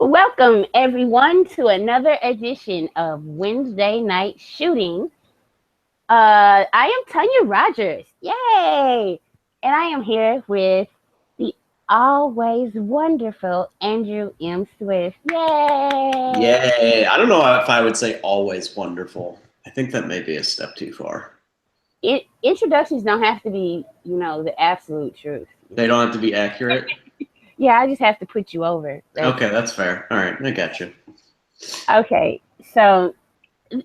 Welcome, everyone, to another edition of Wednesday Night Shooting. I am Tonya Rodgers. Yay! And I am here with the always wonderful Andrew M. Swift. Yay! Yay. I don't know if I would say always wonderful. I think that may be a step too far. Introductions don't have to be, the absolute truth. They don't have to be accurate? Yeah, I just have to put you over. Okay, that's fair. All right, I got you. Okay, so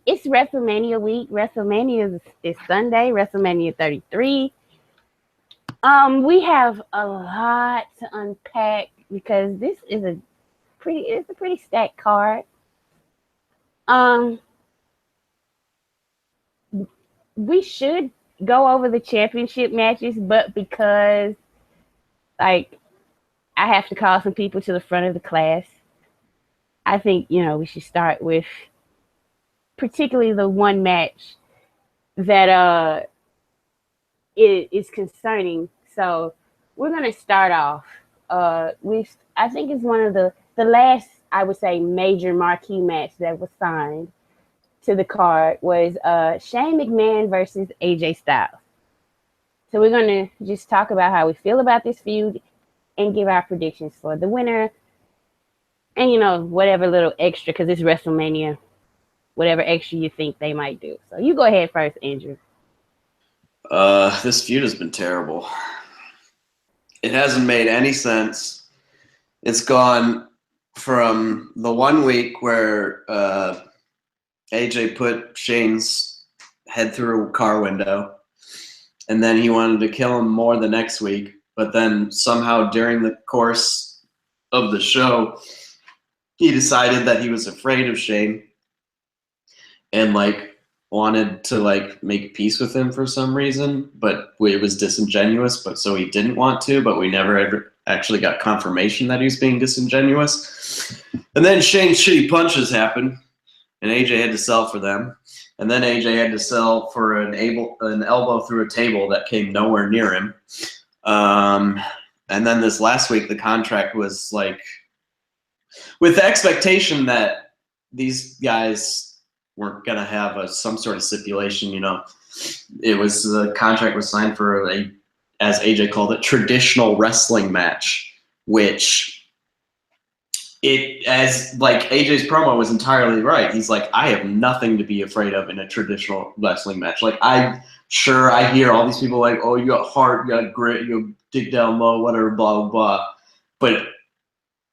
it's WrestleMania week. WrestleMania is Sunday, WrestleMania 33. We have a lot to unpack because this is a pretty stacked card. We should go over the championship matches, but because I have to call some people to the front of the class, I think we should start with particularly the one match that is concerning. So we're gonna start off with, I think it's one of the last, I would say, major marquee match that was signed to the card was Shane McMahon versus AJ Styles. So we're gonna just talk about how we feel about this feud and give our predictions for the winner, and whatever little extra, because it's WrestleMania, whatever extra you think they might do. So you go ahead first, Andrew. This feud has been terrible. It hasn't made any sense. It's gone from the 1 week where AJ put Shane's head through a car window, and then he wanted to kill him more the next week, but then somehow during the course of the show, he decided that he was afraid of Shane and wanted to make peace with him for some reason, but it was disingenuous, but so he didn't want to, but we never ever actually got confirmation that he was being disingenuous. And then Shane's shitty punches happened, and AJ had to sell for them. And then AJ had to sell for an elbow through a table that came nowhere near him. And then this last week, the contract was with the expectation that these guys weren't going to have some sort of stipulation, the contract was signed for as AJ called it, traditional wrestling match, which AJ's promo was entirely right. He's like, I have nothing to be afraid of in a traditional wrestling match. I hear all these people oh, you got heart, you got grit, you dig down low, whatever, blah, blah, blah. But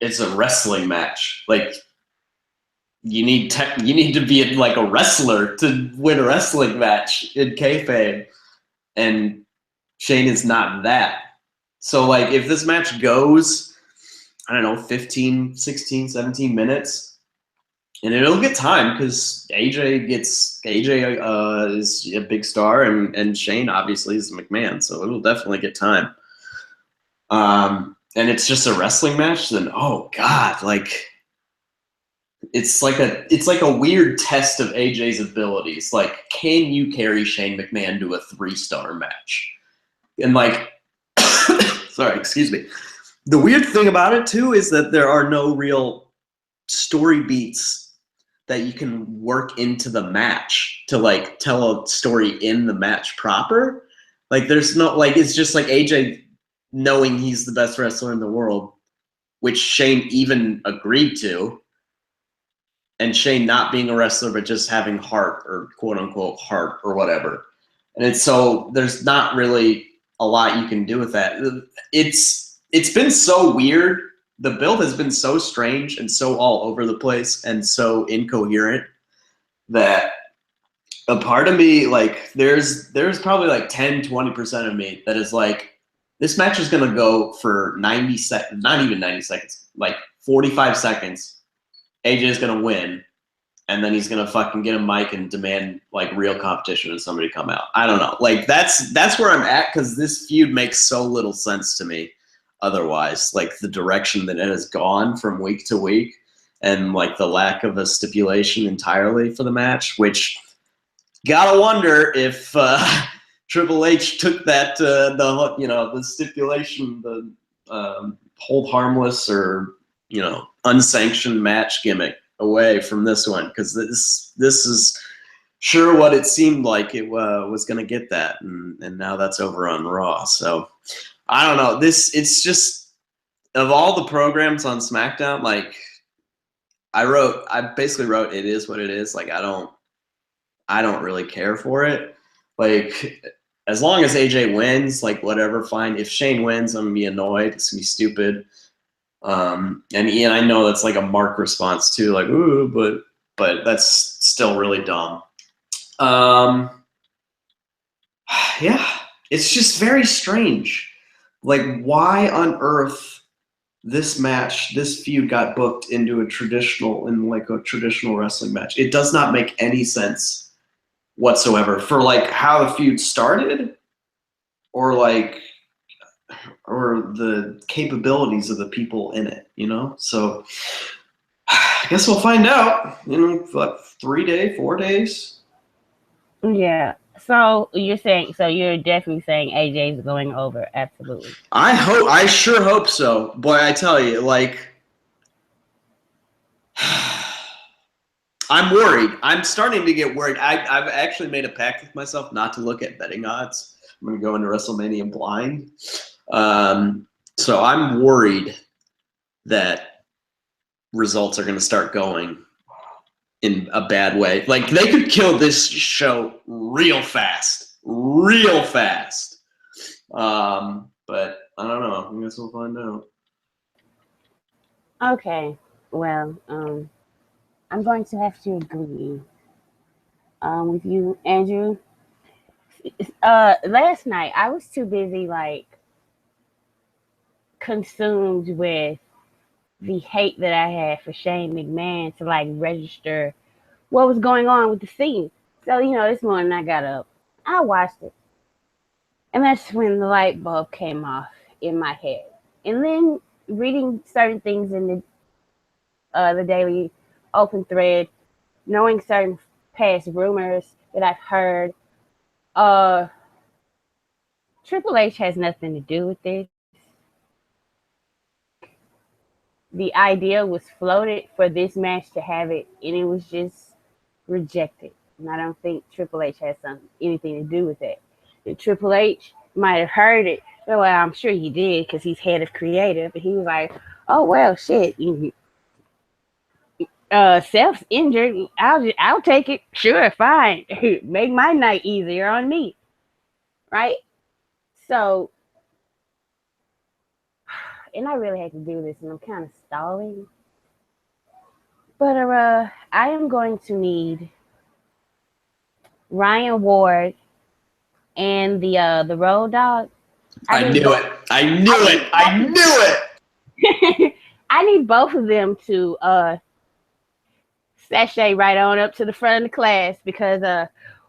it's a wrestling match. You need to be a wrestler to win a wrestling match in kayfabe, and Shane is not that. So if this match goes, I don't know, 15, 16, 17 minutes, and it'll get time because AJ is a big star, and Shane obviously is McMahon, so it'll definitely get time. And it's just a wrestling match, then oh god, it's like a weird test of AJ's abilities. Can you carry Shane McMahon to a 3-star match? And sorry, excuse me. The weird thing about it too is that there are no real story beats that you can work into the match to tell a story in the match proper. There's no it's just AJ knowing he's the best wrestler in the world, which Shane even agreed to, and Shane not being a wrestler but just having heart, or quote unquote heart, or whatever. And it's so there's not really a lot you can do with that. It's been so weird. The build has been so strange and so all over the place and so incoherent that a part of me, there's probably 10, 20% of me that is this match is going to go for 90 seconds, not even 90 seconds, 45 seconds. AJ is going to win, and then he's going to fucking get a mic and demand real competition and somebody come out. I don't know. That's where I'm at, because this feud makes so little sense to me otherwise. The direction that it has gone from week to week, and the lack of a stipulation entirely for the match, which gotta wonder if Triple H took that the stipulation, the hold harmless or unsanctioned match gimmick away from this one, because this is sure what it seemed like it was going to get that, and now that's over on Raw. So I don't know. It's just, of all the programs on SmackDown, like I basically wrote, it is what it is. Like I don't really care for it. Like as long as AJ wins, like whatever, fine. If Shane wins, I'm gonna be annoyed. It's gonna be stupid. And Ian, I know that's like a Mark response too, like ooh, but that's still really dumb. Yeah, it's just very strange. Like, why on earth this feud got booked into a traditional wrestling match? It does not make any sense whatsoever for like how the feud started, or the capabilities of the people in it, So I guess we'll find out in what, 4 days. Yeah. So you're definitely saying AJ's going over, absolutely. I sure hope so. Boy, I tell you, like, I'm worried. I'm starting to get worried. I've actually made a pact with myself not to look at betting odds. I'm going to go into WrestleMania blind. So I'm worried that results are going to start going in a bad way. Like, they could kill this show real fast. But I don't know. I guess we'll find out. Okay. Well, I'm going to have to agree with you, Andrew. Last night I was too busy, like, consumed with the hate that I had for Shane McMahon to like register what was going on with the scene. So, this morning I got up, I watched it, and that's when the light bulb came off in my head. And then reading certain things in the Daily Open thread, knowing certain past rumors that I've heard, Triple H has nothing to do with this. The idea was floated for this match to have it, and it was just rejected. And I don't think Triple H has anything to do with it. And Triple H might have heard it. Well, I'm sure he did, because he's head of creative. And he was like, oh, well, shit. Seth's injured. I'll take it. Sure, fine. Make my night easier on me. Right? So, and I really hate to do this, and I'm kind of stalling. But I am going to need Ryan Ward and the Road Dogg. I knew it. I need both of them to sashay right on up to the front of the class, because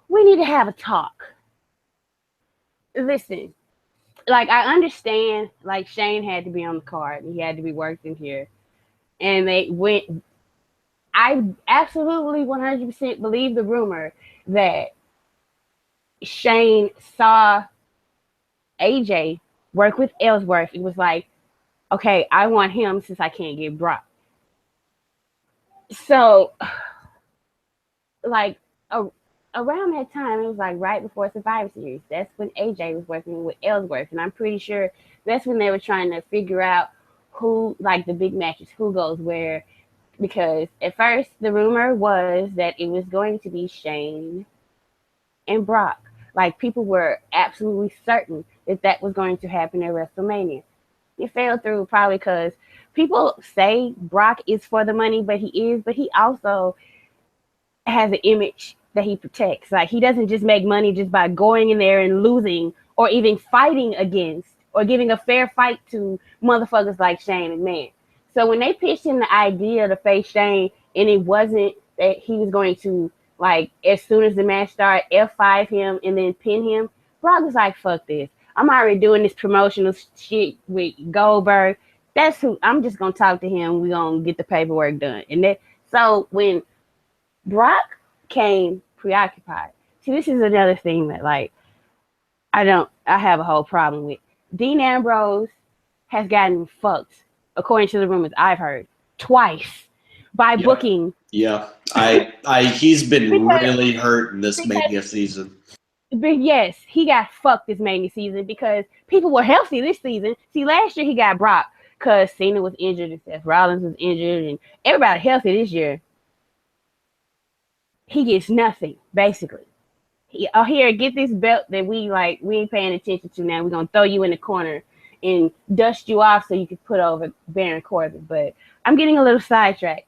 we need to have a talk. Listen, like, I understand, like, Shane had to be on the card and he had to be working here, and they went. I absolutely 100% believe the rumor that Shane saw AJ work with Ellsworth. It was like, okay, I want him since I can't get Brock. So, like, around that time, it was like right before Survivor Series. That's when AJ was working with Ellsworth, and I'm pretty sure that's when they were trying to figure out who, like, the big matches, who goes where. Because at first the rumor was that it was going to be Shane and Brock. Like, people were absolutely certain that that was going to happen at WrestleMania. It fell through probably because people say Brock is for the money, but he also has an image that he protects. Like, he doesn't just make money just by going in there and losing, or even fighting against, or giving a fair fight to motherfuckers like Shane McMahon. So when they pitched him the idea to face Shane, and it wasn't that he was going to, like, as soon as the match started, F5 him and then pin him, Brock was like, fuck this. I'm already doing this promotional shit with Goldberg. That's who, I'm just going to talk to him. We're going to get the paperwork done. So when Brock came preoccupied, see, this is another thing that, like, I have a whole problem with. Dean Ambrose has gotten fucked according to the rumors I've heard, twice by booking. Yeah, he's been really hurt in this Mania season. But yes, he got fucked this Mania season because people were healthy this season. See, last year he got Brock because Cena was injured and Seth Rollins was injured and everybody healthy this year. He gets nothing, basically. Here, get this belt that we ain't paying attention to now. We're going to throw you in the corner and dust you off so you can put over Baron Corbin. But I'm getting a little sidetracked.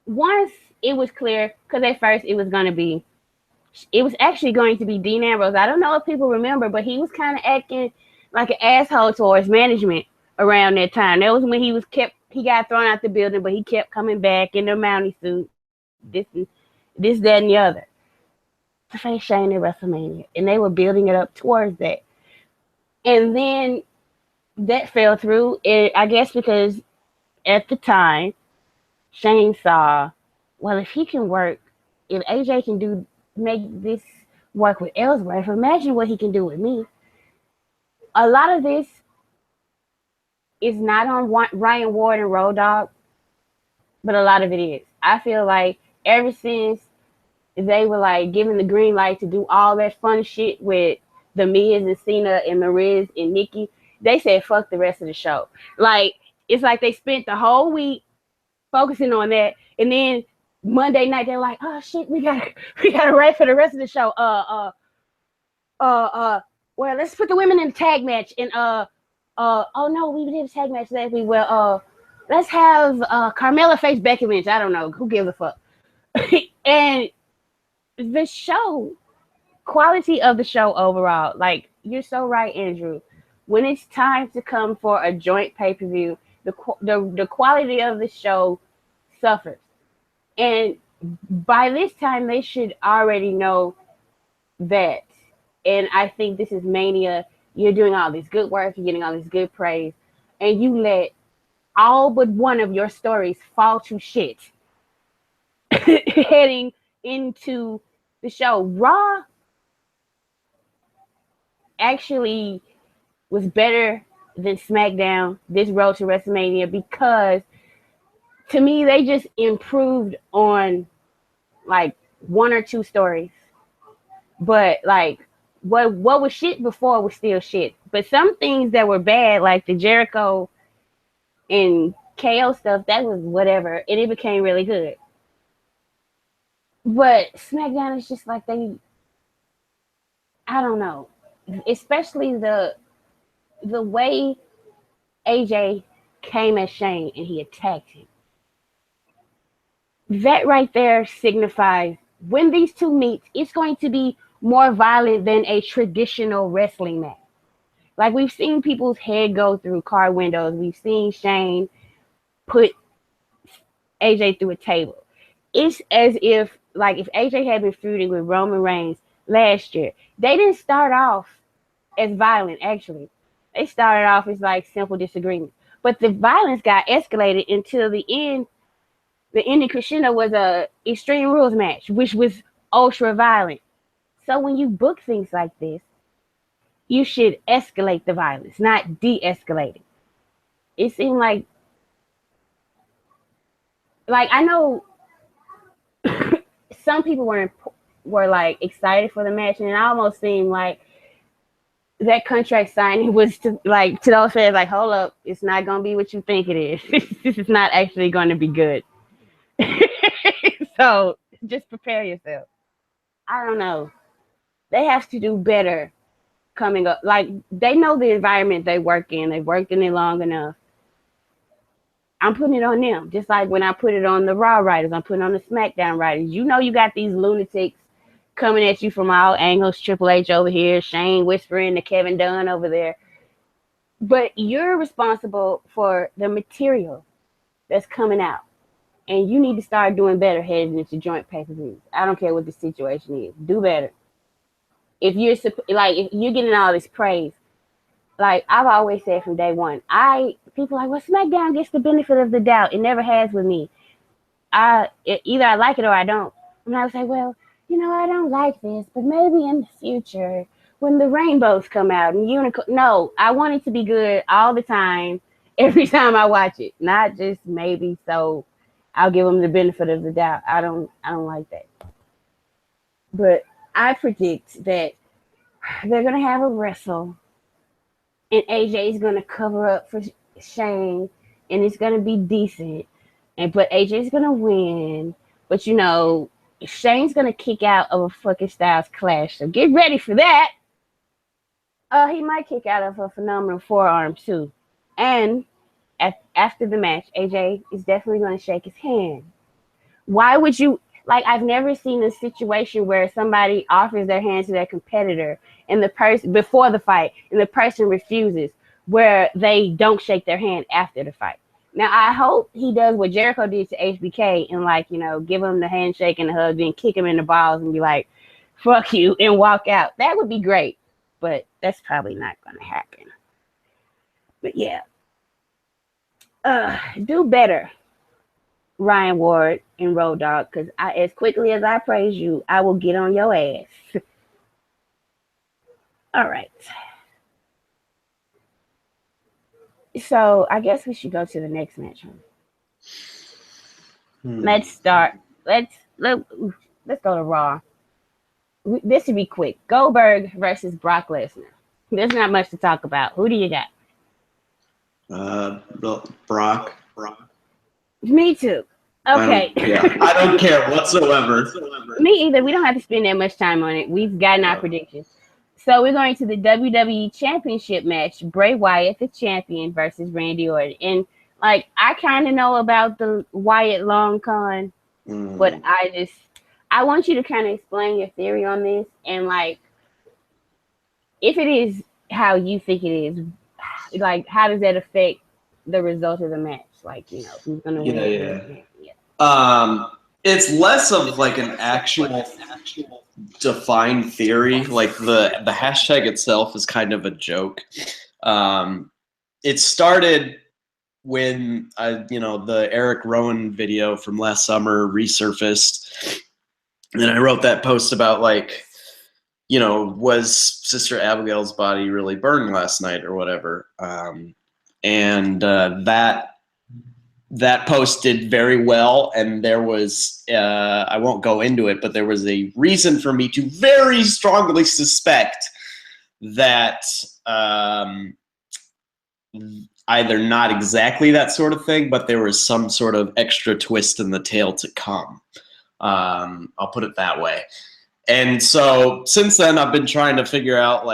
Once it was clear, because at first it was actually going to be Dean Ambrose. I don't know if people remember, but he was kind of acting like an asshole towards management around that time. That was when he got thrown out the building, but he kept coming back in the Mountie suit, this, that, and the other, to face Shane at WrestleMania. And they were building it up towards that. And then that fell through, I guess because at the time, Shane saw, well, if he can work, if AJ can make this work with Ellsworth, imagine what he can do with me. A lot of this is not on Ryan Ward and Road Dogg, but a lot of it is. I feel like ever since they were giving the green light to do all that fun shit with The Miz and Cena and Miz and Nikki, they said fuck the rest of the show. It's like they spent the whole week focusing on that, and then Monday night they're like, oh shit, we gotta write for the rest of the show. Well, let's put the women in the tag match, and oh no, we did a tag match last week. Well, let's have Carmella face Becky Lynch. I don't know, who gives a fuck. And the show, quality of the show overall, you're so right, Andrew. When it's time to come for a joint pay-per-view, the quality of the show suffers. And by this time, they should already know that. And I think this is Mania. You're doing all this good work. You're getting all this good praise. And you let all but one of your stories fall to shit heading into the show. Raw actually was better than SmackDown this road to WrestleMania because to me they just improved on one or two stories, but what was shit before was still shit. But some things that were bad, like the Jericho and KO stuff, that was whatever, and it became really good. But SmackDown is just I don't know, especially the way AJ came at Shane and he attacked him. That right there signifies when these two meet, it's going to be more violent than a traditional wrestling match. We've seen people's head go through car windows. We've seen Shane put AJ through a table. It's as if AJ had been feuding with Roman Reigns last year. They didn't start off as violent, actually. They started off as simple disagreements. But the violence got escalated until the end. The ending crescendo was a Extreme Rules match, which was ultra violent. So when you book things like this, you should escalate the violence, not de-escalate it. It seemed like I know some people were excited for the match, and it almost seemed like that contract signing was to those fans, hold up, it's not gonna be what you think it is. This is not actually going to be good. So just prepare yourself. I don't know. They have to do better coming up. They know the environment they work in. They've worked in it long enough. I'm putting it on them. Just like when I put it on the Raw writers, I'm putting on the SmackDown writers. You know you got these lunatics coming at you from all angles. Triple H over here, Shane whispering to Kevin Dunn over there. But you're responsible for the material that's coming out. And you need to start doing better heading into joint pay-per-views. I don't care what the situation is. Do better. If you're if you're getting all this praise, I've always said from day one, people well, SmackDown gets the benefit of the doubt. It never has with me. Either I like it or I don't. And I would say, well, I don't like this, but maybe in the future when the rainbows come out and unicorn. No, I want it to be good all the time, every time I watch it, not just maybe. So I'll give them the benefit of the doubt. I don't like that. But I predict that they're gonna have a wrestle, and AJ is gonna cover up for Shane, and it's gonna be decent. But AJ's gonna win. But Shane's gonna kick out of a fucking Styles Clash. So get ready for that. He might kick out of a phenomenal forearm too. And after the match, AJ is definitely gonna shake his hand. Why would you I've never seen a situation where somebody offers their hand to their competitor and the person before the fight and the person refuses, where they don't shake their hand after the fight. Now I hope he does what Jericho did to HBK and give him the handshake and the hug, then kick him in the balls and be like, fuck you, and walk out. That would be great. But that's probably not gonna happen. But yeah. Do better, Ryan Ward and Road Dogg, because as quickly as I praise you, I will get on your ass. All right. So I guess we should go to the next match. Let's start. Let's go to Raw. This should be quick. Goldberg versus Brock Lesnar. There's not much to talk about. Who do you got? Brock. Me too. Okay. I don't care whatsoever. Me either. We don't have to spend that much time on it. We've gotten our predictions. So we're going to the WWE Championship match. Bray Wyatt, the champion, versus Randy Orton. And I kind of know about the Wyatt long con, but I want you to kind of explain your theory on this, and if it is how you think it is, how does that affect the result of the match? Who's gonna win? Yeah. It's less of an actual defined theory. The hashtag itself is kind of a joke. It started when the Eric Rowan video from last summer resurfaced, and I wrote that post about was Sister Abigail's body really burned last night or whatever, and that post did very well, and there was I won't go into it, but there was a reason for me to very strongly suspect that either not exactly that sort of thing, but there was some sort of extra twist in the tale to come. I'll put it that way. And so since then, I've been trying to figure out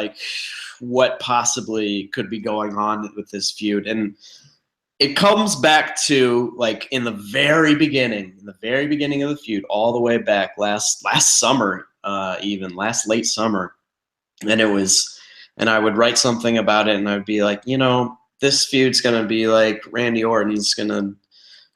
what possibly could be going on with this feud. And it comes back to in the very beginning of the feud, all the way back last summer, even last late summer. And I would write something about it, and I'd be like, this feud's going to be Randy Orton's going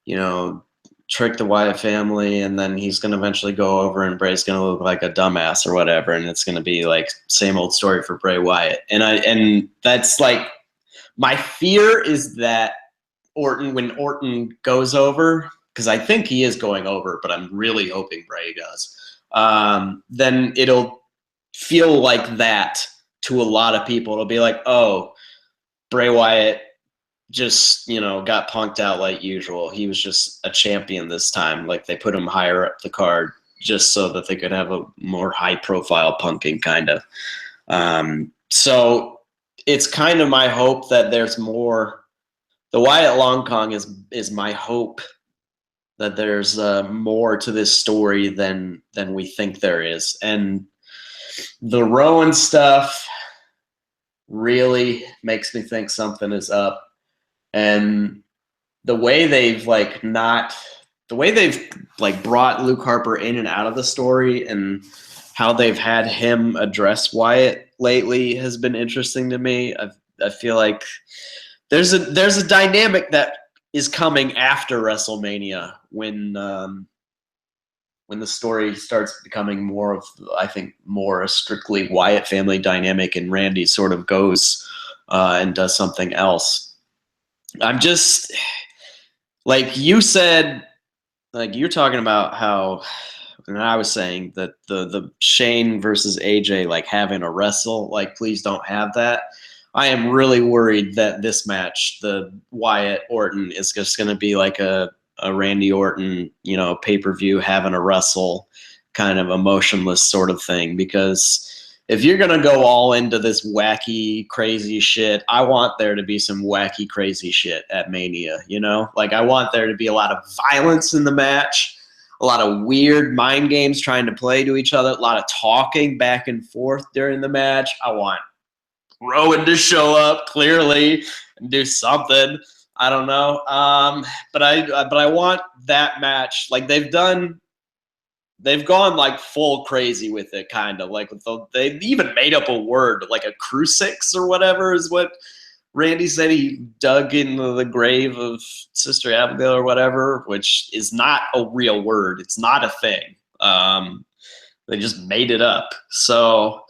to, trick the Wyatt family, and then he's going to eventually go over and Bray's going to look like a dumbass or whatever, and it's going to be same old story for Bray Wyatt. And that's my fear is that when Orton goes over, because I think he is going over, but I'm really hoping Bray does, then it'll feel like that to a lot of people. It'll be oh, Bray Wyatt just, got punked out like usual. He was just a champion this time. They put him higher up the card just so that they could have a more high-profile punking, kind of. So it's kind of my hope that there's more. The Wyatt Long Kong is my hope that there's more to this story than we think there is. And the Rowan stuff really makes me think something is up. And the way they've brought Luke Harper in and out of the story, and how they've had him address Wyatt lately has been interesting to me. I feel like there's a dynamic that is coming after WrestleMania when the story starts becoming more of, I think, more a strictly Wyatt family dynamic, and Randy sort of goes and does something else. I'm just, you said, you're talking about how And I was saying that the Shane versus AJ, like having a wrestle, like please don't have that. I am really worried that this match, the Wyatt Orton, is just going to be like a Randy Orton, pay-per-view having a wrestle kind of emotionless sort of thing. Because if you're going to go all into this wacky, crazy shit, I want there to be some wacky, crazy shit at Mania, Like I want there to be a lot of violence in the match, a lot of weird mind games trying to play to each other, a lot of talking back and forth during the match. I want Rowan to show up clearly and do something. I don't know. But I want that match. Like they've gone like full crazy with it, kind of like they even made up a word, like a crucifix or whatever is what Randy said he dug into the grave of Sister Abigail or whatever, which is not a real word. It's not a thing. They just made it up. So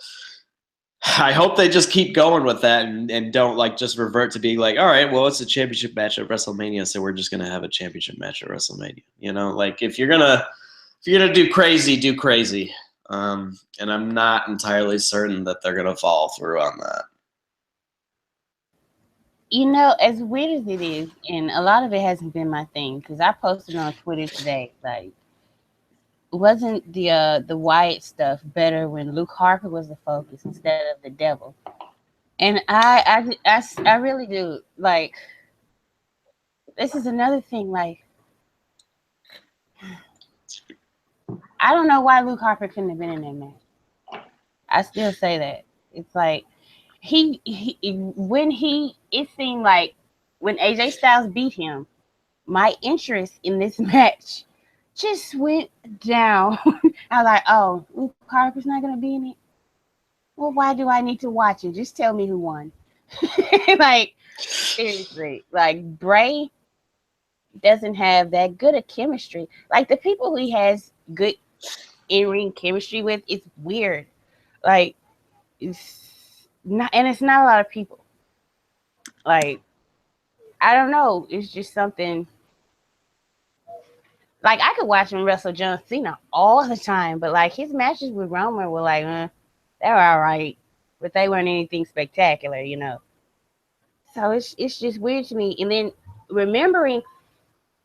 I hope they just keep going with that and don't like just revert to being like, all right, well, it's a championship match at WrestleMania, so we're just gonna have a championship match at WrestleMania. Like if you're gonna do crazy, do crazy. And I'm not entirely certain that they're gonna follow through on that. As weird as it is, and a lot of it hasn't been my thing, because I posted on Twitter today, like, wasn't the Wyatt stuff better when Luke Harper was the focus instead of the devil? And I really do. Like, this is another thing. Like, I don't know why Luke Harper couldn't have been in that match. I still say that. It's like it seemed like when AJ Styles beat him, my interest in this match just went down. I was like, oh, Luke Harper's not going to be in it? Well, why do I need to watch it? Just tell me who won. Like, seriously. Like, Bray doesn't have that good a chemistry. Like, the people he has good in-ring chemistry with, it's weird. Like, it's not a lot of people. Like, I don't know. It's just something. Like, I could watch him wrestle John Cena all the time, but like his matches with Roman were like, they were all right, but they weren't anything spectacular, So it's just weird to me. And then remembering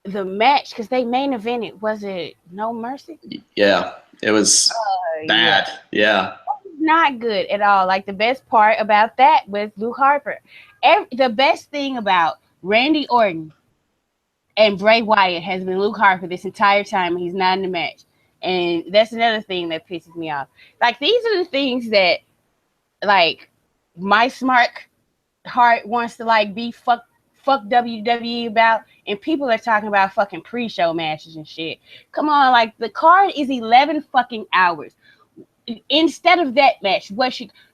the match, because they main evented, was it No Mercy? Yeah, it was bad. Yeah. Not good at all. Like, the best part about that was Luke Harper. The best thing about Randy Orton and Bray Wyatt has been Luke Harper this entire time, and he's not in the match. And that's another thing that pisses me off. Like, these are the things that, like, my smart heart wants to, like, be fuck WWE about, and people are talking about fucking pre-show matches and shit. Come on, like, the card is 11 fucking hours. Instead of that match,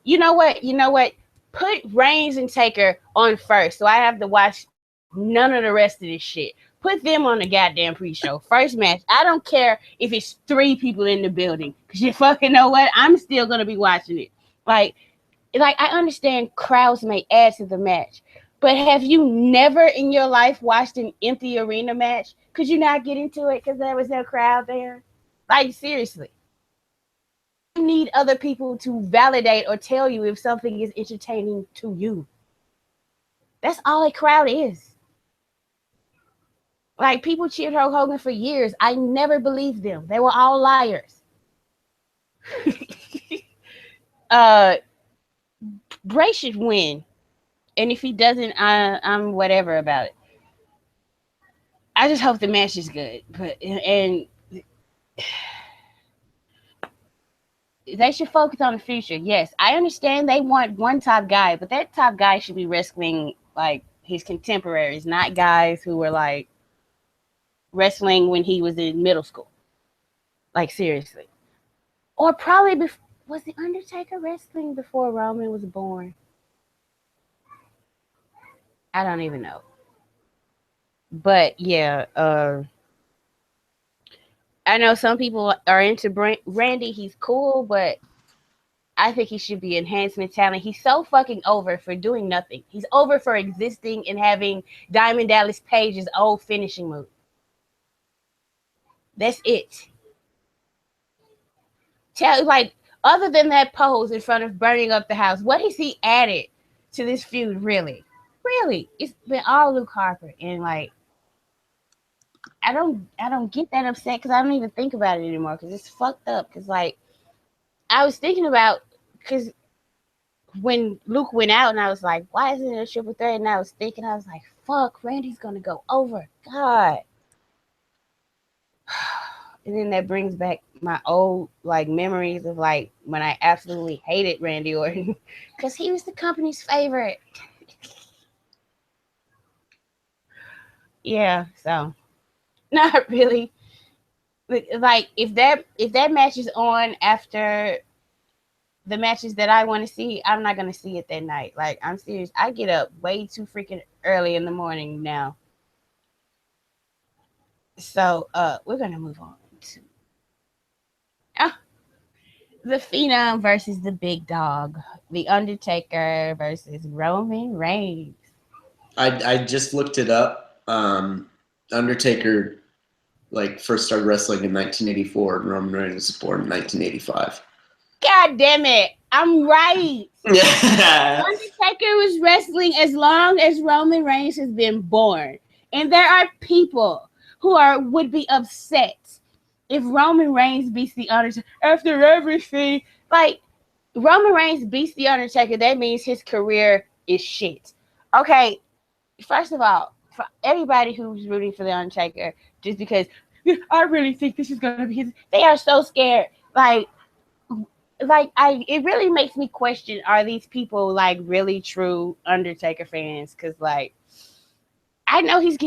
you know what? Put Reigns and Taker on first, so I have to watch none of the rest of this shit. Put them on the goddamn pre-show. First match. I don't care if it's 3 people in the building. Because you fucking know what? I'm still going to be watching it. Like, I understand crowds may add to the match. But have you never in your life watched an empty arena match? Could you not get into it because there was no crowd there? Like, seriously. You need other people to validate or tell you if something is entertaining to you. That's all a crowd is. Like, people cheered Hulk Hogan for years. I never believed them. They were all liars. Bray should win. And if he doesn't, I'm whatever about it. I just hope the match is good. And they should focus on the future. Yes, I understand they want one top guy, but that top guy should be wrestling like his contemporaries, not guys who were like wrestling when he was in middle school. Like, seriously. Or probably was the Undertaker wrestling before Roman was born? I don't even know. But yeah, I know some people are into Randy. He's cool, but I think he should be enhancement talent. He's so fucking over for doing nothing. He's over for existing and having Diamond Dallas Page's old finishing move. That's it. Tell like other than that pose in front of burning up the house, what has he added to this feud? Really, really, it's been all Luke Harper, and like I don't get that upset because I don't even think about it anymore because it's fucked up. Because like I was thinking about because when Luke went out and I was like, why isn't it a triple threat? And I was thinking, I was like, fuck, Randy's gonna go over. God. And then that brings back my old like memories of like when I absolutely hated Randy Orton because he was the company's favorite. Yeah, so not really. Like if that match is on after the matches that I want to see, I'm not gonna see it that night. Like I'm serious. I get up way too freaking early in the morning now. So we're gonna move on to the Phenom versus the Big Dog, the Undertaker versus Roman Reigns. I just looked it up. Undertaker like first started wrestling in 1984, and Roman Reigns was born in 1985. God damn it! I'm right. Yeah. Undertaker was wrestling as long as Roman Reigns has been born, and there are people who would be upset if Roman Reigns beats the Undertaker after everything. Like Roman Reigns beats the Undertaker, that means his career is shit. Okay, first of all, for everybody who's rooting for the Undertaker, just because I really think this is gonna be his, they are so scared. It really makes me question: are these people like really true Undertaker fans? Because like I know he's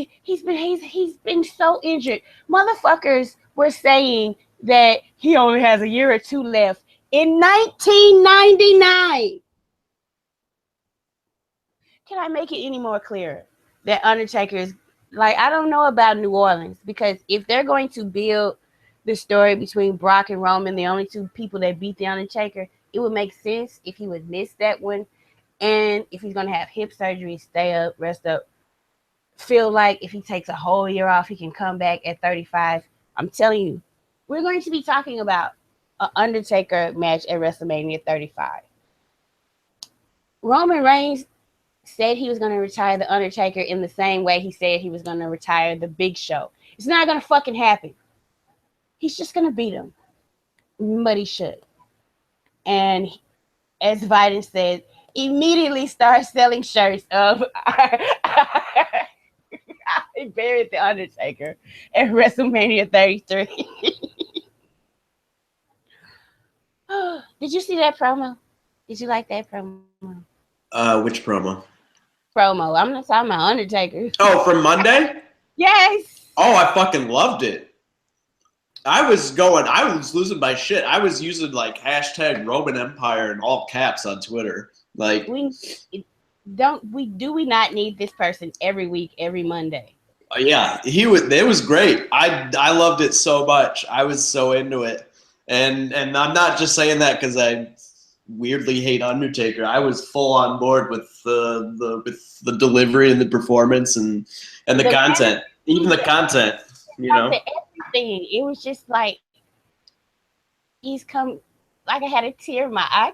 been so injured. Motherfuckers were saying that he only has a year or two left in 1999. Can I make it any more clear that Undertaker is like I don't know about New Orleans because if they're going to build the story between Brock and Roman, the only two people that beat the Undertaker, it would make sense if he would miss that one, and if he's gonna have hip surgery, stay up, rest up. Feel like if he takes a whole year off, he can come back at 35. I'm telling you, we're going to be talking about an Undertaker match at WrestleMania 35. Roman Reigns said he was going to retire the Undertaker in the same way he said he was going to retire the Big Show. It's not going to fucking happen. He's just going to beat him, but he should. And as Biden said, immediately start selling shirts of I buried the Undertaker at WrestleMania 33. Did you see that promo? Did you like that promo? Which promo? Promo. I'm not talking about Undertaker. Oh, from Monday? Yes. Oh, I fucking loved it. I was losing my shit. I was using like hashtag Roman Empire in all caps on Twitter. Like we not need this person every week, every Monday. Yeah, it was great. I loved it so much. I was so into it. And I'm not just saying that because I weirdly hate Undertaker. I was full on board with the delivery and the performance and the content. Even the content, you know. Everything. It was just like he's come like I had a tear in my eye.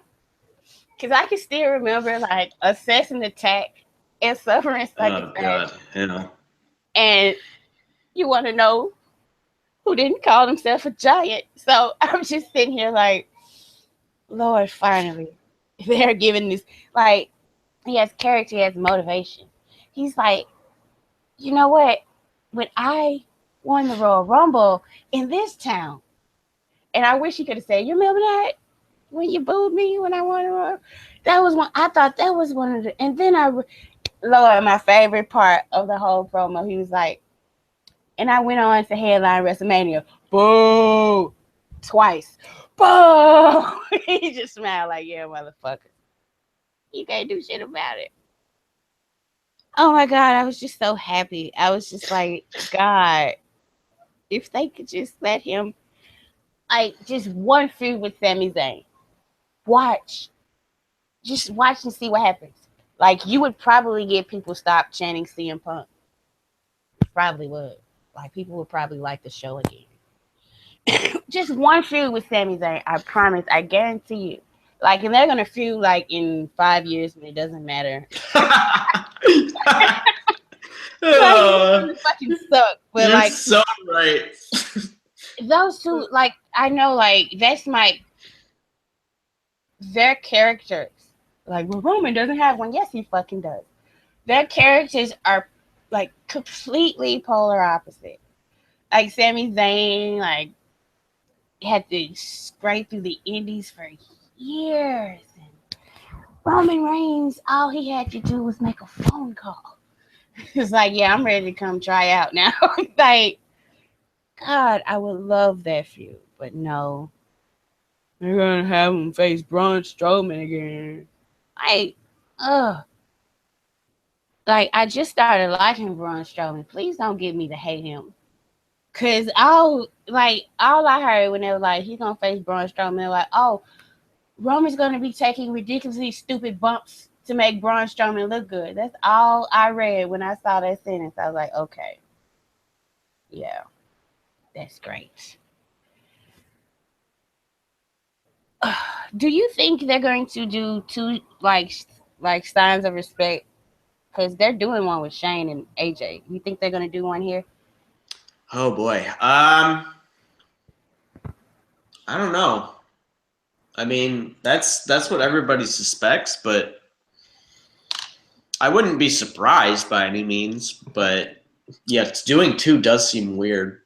Because I can still remember like assessing attack and suffering such God, yeah. And you want to know who didn't call himself a giant. So I'm just sitting here like, Lord, finally, they're giving this, like, he has character, he has motivation. He's like, you know what? When I won the Royal Rumble in this town, and I wish he could have said, you remember that? When you booed me when I won the Royal? That was one, I thought that was one of the, and then Lord, my favorite part of the whole promo, he was like, and I went on to headline WrestleMania. Boo! Twice. Boo! He just smiled like, yeah, motherfucker. You can't do shit about it. Oh my God, I was just so happy. I was just like, God, if they could just let him, like, just one feud with Sami Zayn. Watch. Just watch and see what happens. Like, you would probably get people stop chanting CM Punk. Probably would. Like, people would probably like the show again. Just one feud with Sami Zayn. I promise. I guarantee you. Like, and they're gonna feud like in 5 years, but it doesn't matter. Like, it's gonna fucking suck. But You're like, so right. those two, like, I know, like, that's their characters. Like, well, Roman doesn't have one. Yes, he fucking does. Their characters are like completely polar opposite. Like Sami Zayn, like, had to scrape through the indies for years. And Roman Reigns, all he had to do was make a phone call. It's like, yeah, I'm ready to come try out now. Like, God, I would love that feud, but no, they're gonna have him face Braun Strowman again. Like, ugh. Like, I just started liking Braun Strowman. Please don't get me to hate him. Cause all I heard when they were like, he's gonna face Braun Strowman, they're like, oh, Roman's gonna be taking ridiculously stupid bumps to make Braun Strowman look good. That's all I read when I saw that sentence. I was like, okay, yeah, that's great. Do you think they're going to do two like signs of respect? Because they're doing one with Shane and AJ. You think they're gonna do one here? Oh boy. I don't know. I mean, that's what everybody suspects, but I wouldn't be surprised by any means. But yeah, doing two does seem weird.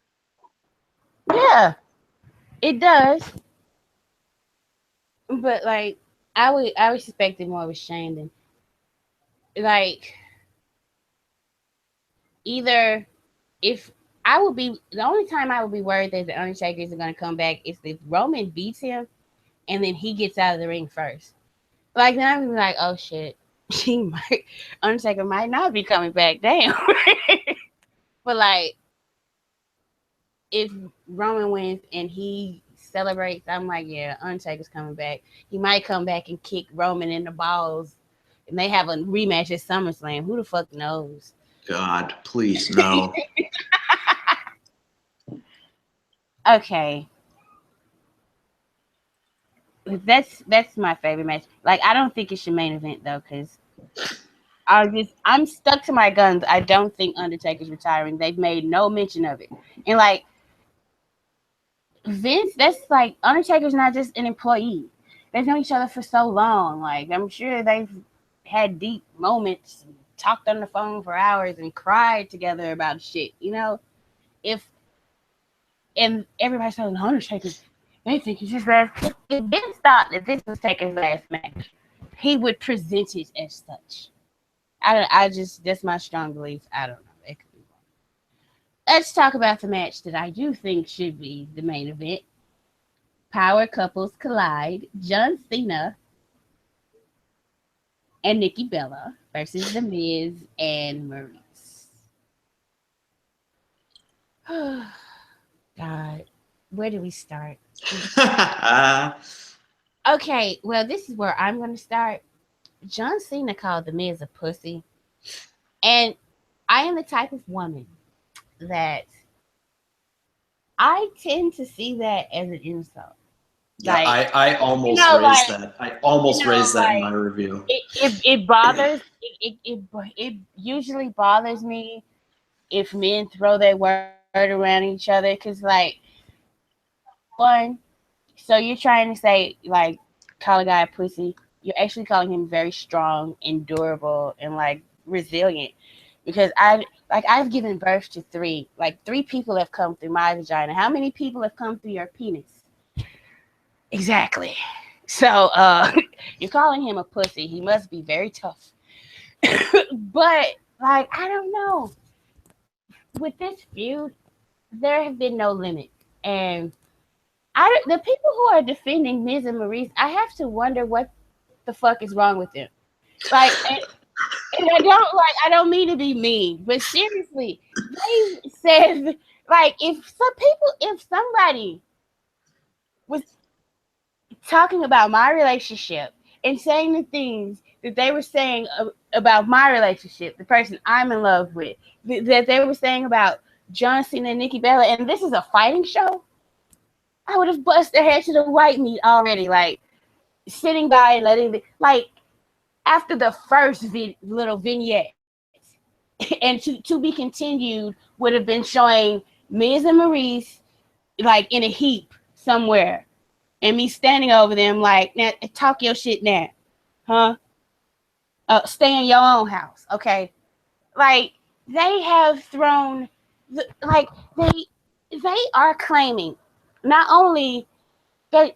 Yeah, it does. But like, I would suspect it more with Shane than like either if I would be the only time I would be worried that the Undertaker isn't gonna come back is if Roman beats him and then he gets out of the ring first. Like then I'm gonna be like, oh shit, he might Undertaker might not be coming back. Damn. But like if Roman wins and he celebrates, I'm like, yeah, Undertaker's coming back. He might come back and kick Roman in the balls, and they have a rematch at SummerSlam. Who the fuck knows? God, please no. Okay, that's my favorite match. Like, I don't think it should main event though, because I'm stuck to my guns. I don't think Undertaker's retiring. They've made no mention of it, and like Vince, that's like Undertaker's not just an employee. They've known each other for so long. Like I'm sure they've had deep moments, talked on the phone for hours, and cried together about shit. You know, if and everybody's telling Undertaker, they think he's his last. If Vince thought that this was Taker's last match, he would present it as such. I just that's my strong belief. I don't know. It could be wrong. Let's talk about the match that I do think should be the main event. Power couples collide. John Cena and Nikki Bella versus The Miz and Maurice. God, where do we start? Okay, well, this is where I'm going to start. John Cena called The Miz a pussy. And I am the type of woman that I tend to see that as an insult. Yeah, Like, I almost raised that. I almost raised that in my review. It bothers it usually bothers me if men throw their word around each other because like one, so you're trying to say like call a guy a pussy, you're actually calling him very strong and durable and like resilient because I've given birth to three people have come through my vagina. How many people have come through your penis? Exactly. So you're calling him a pussy. He must be very tough. But like I don't know. With this feud, there have been no limit. And the people who are defending Miz and Maurice, I have to wonder what the fuck is wrong with them. Like and I don't mean to be mean, but seriously, they said like if somebody was talking about my relationship and saying the things that they were saying about my relationship, the person I'm in love with, that they were saying about John Cena and Nikki Bella, and this is a fighting show. I would have bust their head to the white meat already. Like sitting by and letting after the first little vignette, and to be continued would have been showing Miz and Maurice like in a heap somewhere, and me standing over them like, now talk your shit now, huh? Stay in your own house, okay? Like they have thrown, like they are claiming not only that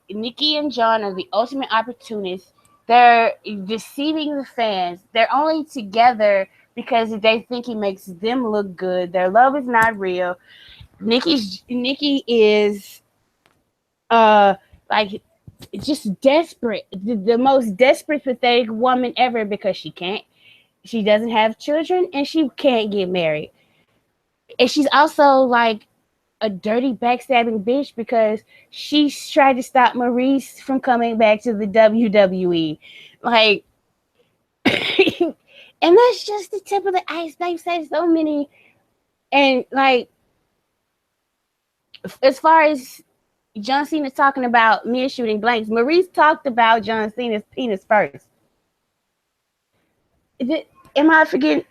Nikki and John are the ultimate opportunists, they're deceiving the fans. They're only together because they think it makes them look good. Their love is not real. Nikki is like just desperate, the most desperate, pathetic woman ever because she doesn't have children and she can't get married. And she's also like a dirty backstabbing bitch because she tried to stop Maurice from coming back to the WWE. Like, and that's just the tip of the ice. They've said so many. And like, as far as John Cena talking about men shooting blanks, Maurice talked about John Cena's penis first. Am I forgetting?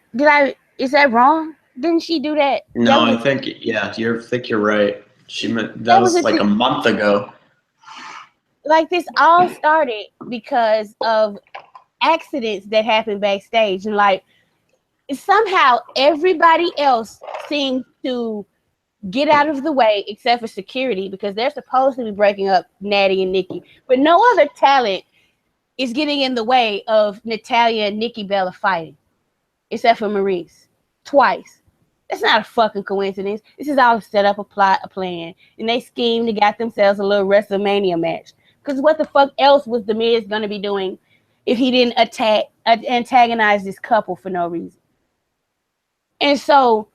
Is that wrong? Didn't she do that? No, I think you're right. That was like a month ago. Like this all started because of accidents that happened backstage, and like somehow everybody else seemed to get out of the way except for security because they're supposed to be breaking up Natty and Nikki, but no other talent is getting in the way of Natalya and Nikki Bella fighting except for Maurice twice. That's not a fucking coincidence. This is all set up, a plot, a plan, and they schemed to get themselves a little WrestleMania match. Because what the fuck else was The Miz gonna be doing if he didn't antagonize this couple for no reason? And so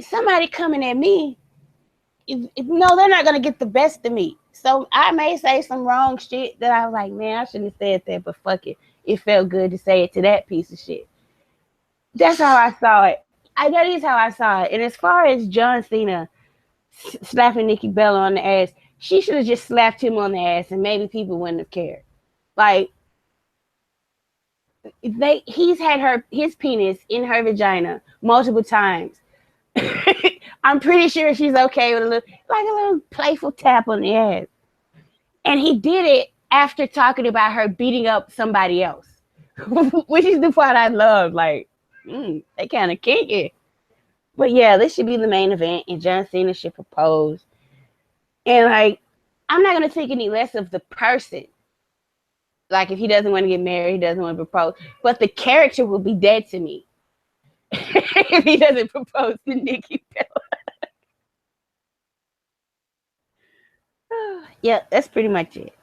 somebody coming at me, no, they're not gonna get the best of me. So I may say some wrong shit that I was like, man, I shouldn't have said that, but fuck it. It felt good to say it to that piece of shit. That's how I saw it. That is how I saw it. And as far as John Cena slapping Nikki Bella on the ass, she should have just slapped him on the ass and maybe people wouldn't have cared. Like, he's had his penis in her vagina multiple times. I'm pretty sure she's okay with a little playful tap on the ass. And he did it after talking about her beating up somebody else, which is the part I love. Like, they kind of kinky. But yeah, this should be the main event, and John Cena should propose. And like, I'm not gonna think any less of the person. Like, if he doesn't want to get married, he doesn't want to propose. But the character will be dead to me if he doesn't propose to Nikki Bella. Yeah, that's pretty much it.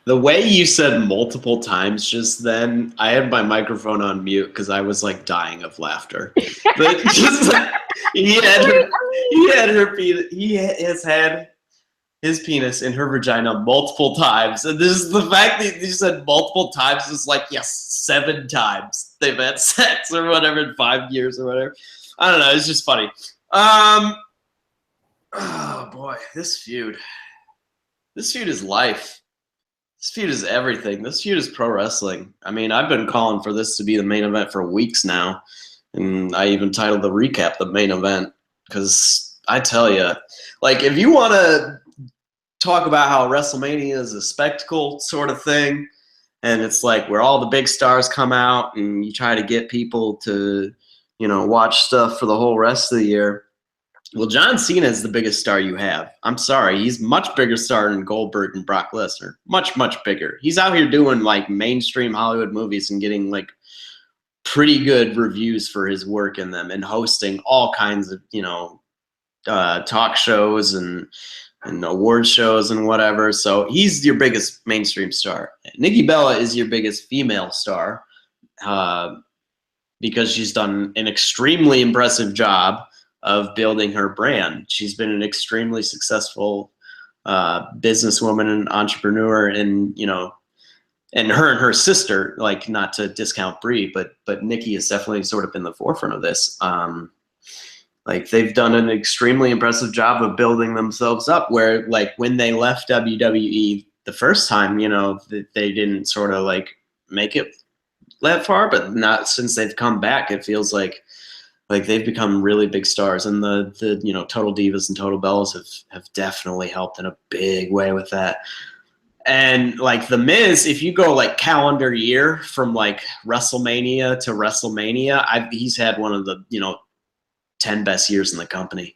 The way you said multiple times just then, I had my microphone on mute because I was like dying of laughter. But just like, he has had his penis in her vagina multiple times, and this is the fact that you said multiple times is like, yes, 7 times they've had sex or whatever in 5 years or whatever. I don't know. It's just funny. Oh boy, this feud is life. This feud is everything. This feud is pro wrestling. I mean, I've been calling for this to be the main event for weeks now, and I even titled the recap the main event because I tell you, like, if you want to talk about how WrestleMania is a spectacle sort of thing, and it's like where all the big stars come out and you try to get people to, watch stuff for the whole rest of the year. Well, John Cena is the biggest star you have. I'm sorry. He's much bigger star than Goldberg and Brock Lesnar. Much, much bigger. He's out here doing like mainstream Hollywood movies and getting like pretty good reviews for his work in them and hosting all kinds of, talk shows and award shows and whatever. So he's your biggest mainstream star. Nikki Bella is your biggest female star because she's done an extremely impressive job of building her brand. She's been an extremely successful businesswoman and entrepreneur, and and her sister, like, not to discount Brie, but Nikki has definitely sort of been the forefront of this. Like they've done an extremely impressive job of building themselves up. Where like when they left WWE the first time, you know, they didn't sort of like make it that far, but not since they've come back. It feels like they've become really big stars, and the you know, Total Divas and Total Bellas have definitely helped in a big way with that. And like the Miz, if you go like calendar year from like WrestleMania to WrestleMania, he's had one of the, you know, 10 best years in the company.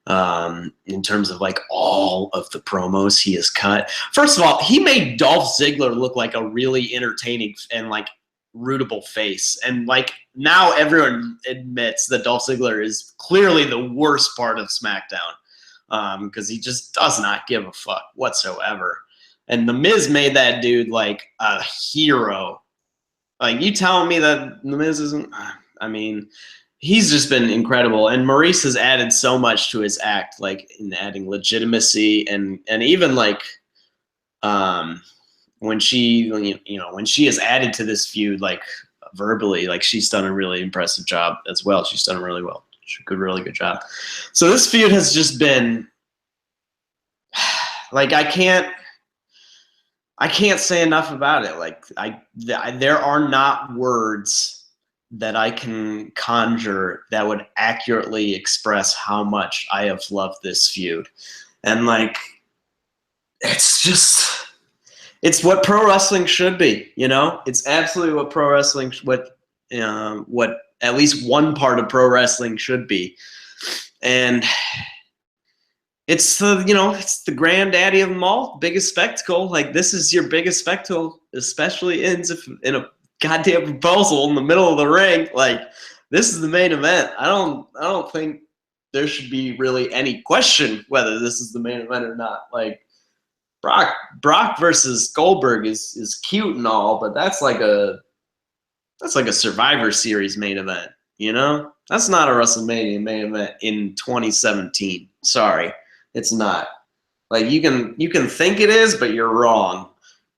In terms of like all of the promos he has cut. First of all, he made Dolph Ziggler look like a really entertaining and like rootable face. And like now everyone admits that Dolph Ziggler is clearly the worst part of SmackDown, because he just does not give a fuck whatsoever. And The Miz made that dude like a hero. Like, you telling me that The Miz isn't? I mean, he's just been incredible. And Maurice has added so much to his act, like in adding legitimacy and even like when she, you know, when she has added to this feud, like verbally, like she's done a really impressive job as well. She's done really well. Really good job. So this feud has just been like, I can't say enough about it. Like there are not words that I can conjure that would accurately express how much I have loved this feud. And like, it's what pro wrestling should be, you know? It's absolutely what pro wrestling, what at least one part of pro wrestling should be. And it's it's the granddaddy of them all, biggest spectacle. Like, this is your biggest spectacle, especially in a goddamn proposal in the middle of the ring. Like, this is the main event. I don't think there should be really any question whether this is the main event or not. Like, Brock versus Goldberg is cute and all, but that's like a Survivor Series main event, you know? That's not a WrestleMania main event in 2017. Sorry, it's not. Like, you can think it is, but you're wrong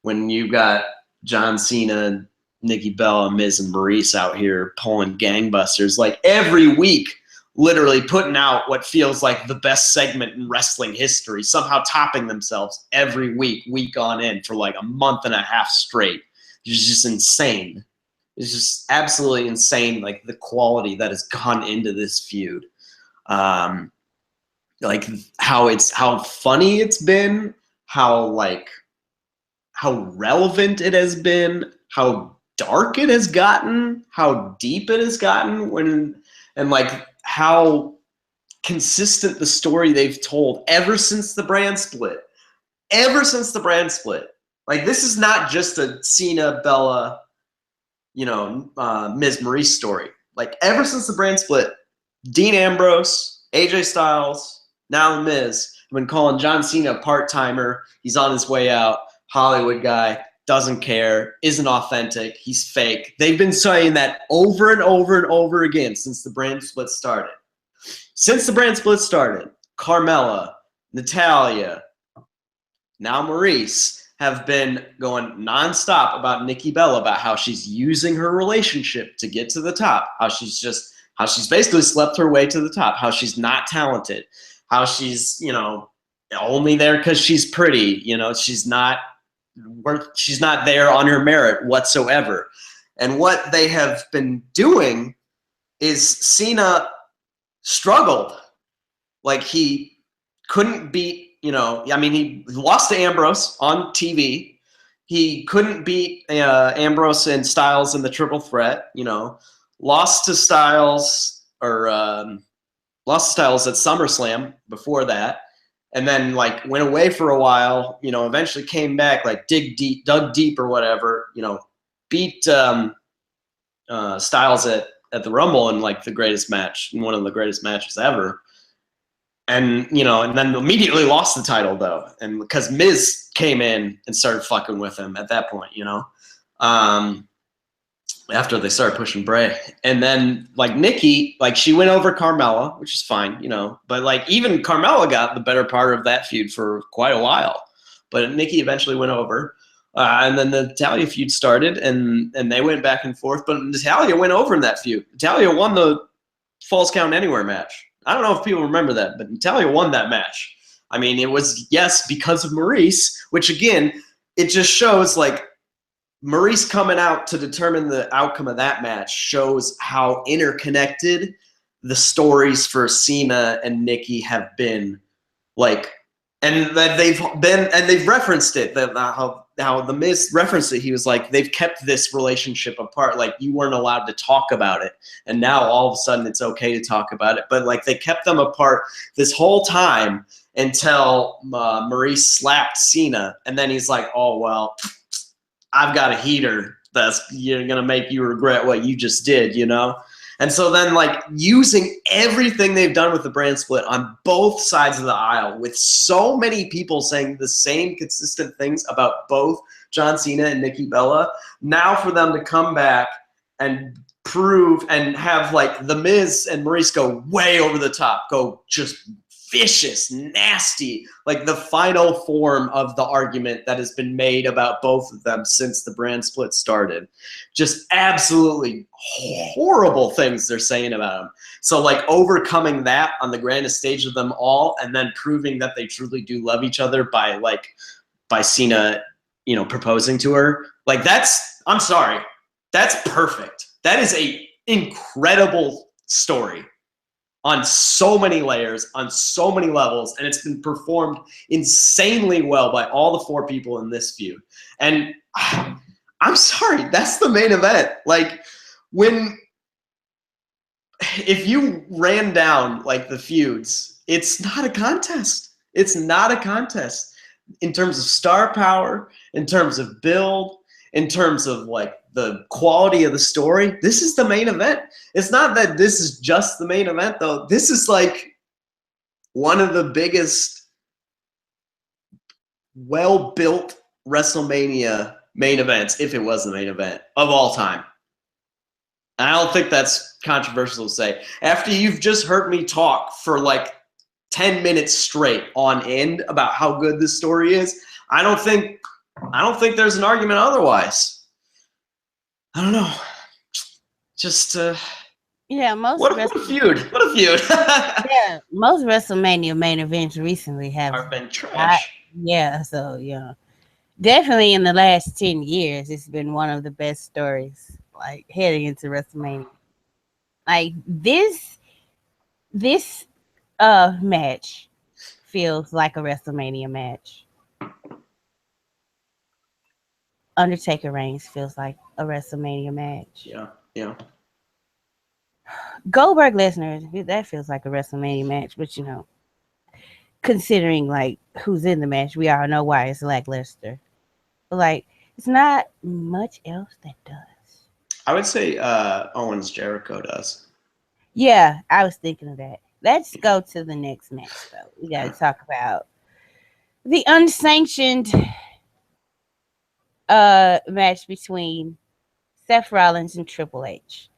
when you got John Cena, Nikki Bella, Miz, and Maurice out here pulling gangbusters like every week, literally putting out what feels like the best segment in wrestling history, somehow topping themselves every week on end for like a month and a half straight. It's just insane. It's just absolutely insane, like the quality that has gone into this feud. Like how funny it's been, how relevant it has been, how dark it has gotten, how deep it has gotten, and like how consistent the story they've told ever since the brand split. Like, this is not just a Cena, Bella, Miz, Maurice story. Like, ever since the brand split, Dean Ambrose, AJ Styles, now The Miz have been calling John Cena a part-timer. He's on his way out, Hollywood guy, doesn't care, isn't authentic, he's fake. They've been saying that over and over and over again since the brand split started. Carmella, Natalya, now Maurice have been going nonstop about Nikki Bella, about how she's using her relationship to get to the top, how she's basically slept her way to the top, how she's not talented, how she's, only there because she's pretty, she's not there on her merit whatsoever. And what they have been doing is Cena struggled. Like, he couldn't beat, he lost to Ambrose on TV. He couldn't beat Ambrose and Styles in the triple threat, lost to Styles at SummerSlam before that. And then, like, went away for a while, eventually came back, like, dug deep or whatever, beat Styles at the Rumble in, like, one of the greatest matches ever. And, and then immediately lost the title, though. And because Miz came in and started fucking with him at that point, after they started pushing Bray. And then, like, Nikki, like, she went over Carmella, which is fine, but, like, even Carmella got the better part of that feud for quite a while. But Nikki eventually went over. And then the Natalya feud started, and they went back and forth. But Natalya went over in that feud. Natalya won the Falls Count Anywhere match. I don't know if people remember that, but Natalya won that match. I mean, it was, yes, because of Maurice, which again, it just shows like Maurice coming out to determine the outcome of that match shows how interconnected the stories for Cena and Nikki have been. Like, and that they've referenced it, that how the Miz referenced it. He was like, they've kept this relationship apart. Like, you weren't allowed to talk about it, and now all of a sudden it's okay to talk about it. But like, they kept them apart this whole time until Maurice slapped Cena, and then he's like, oh well, I've got a heater that's gonna make you regret what you just did, you know? And so then, like, using everything they've done with the brand split on both sides of the aisle, with so many people saying the same consistent things about both John Cena and Nikki Bella, now for them to come back and prove and have, like, The Miz and Maurice go way over the top, go just vicious, nasty, like the final form of the argument that has been made about both of them since the brand split started. Just absolutely horrible things they're saying about them. So like overcoming that on the grandest stage of them all, and then proving that they truly do love each other by Cena, you know, proposing to her. Like I'm sorry, that's perfect. That is a incredible story on so many layers, on so many levels, and it's been performed insanely well by all the four people in this feud. And I'm sorry, that's the main event. Like, if you ran down like the feuds, it's not a contest. It's not a contest in terms of star power, in terms of build, in terms of like the quality of the story. This is the main event. It's not that this is just the main event, though. This is like one of the biggest, well-built WrestleMania main events, if it was the main event, of all time. And I don't think that's controversial to say. After you've just heard me talk for like 10 minutes straight on end about how good this story is, I don't think there's an argument otherwise. I don't know. Just yeah, what a feud! What a feud! Yeah, most WrestleMania main events recently have been trash. So yeah, definitely in the last 10 years, it's been one of the best stories. Like heading into WrestleMania, like this match feels like a WrestleMania match. Undertaker Reigns feels like a WrestleMania match. Yeah. Goldberg Lesnar, that feels like a WrestleMania match, but you know, considering like who's in the match, we all know why it's lackluster. But like, it's not much else that does. I would say Owens Jericho does. Yeah, I was thinking of that. Let's go to the next match, though. We got to talk about the unsanctioned match between Seth Rollins and Triple H.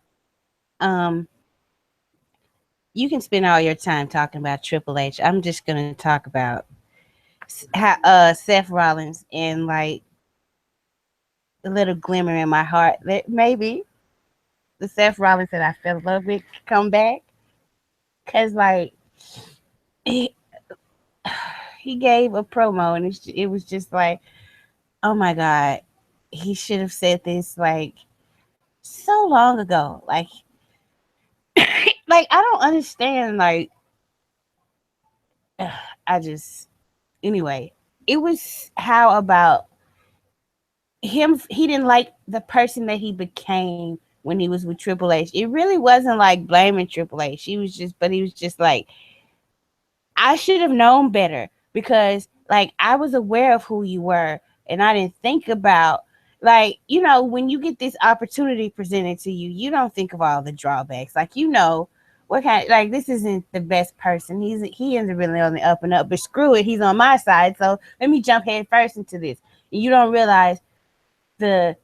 You can spend all your time talking about Triple H. I'm just gonna talk about how Seth Rollins and like a little glimmer in my heart that maybe the Seth Rollins that I fell in love with come back. Cause like he gave a promo and it was just like, oh my God, he should have said this like so long ago. Like like I don't understand. Like anyway, it was how about him? He didn't like the person that he became when he was with Triple H. It really wasn't like blaming Triple H. He was just like, I should have known better because like I was aware of who you were and I didn't think about like, you know, when you get this opportunity presented to you, you don't think of all the drawbacks. Like, you know, what kind like this isn't the best person. He isn't really on the up and up, but screw it, he's on my side. So let me jump head first into this. And you don't realize the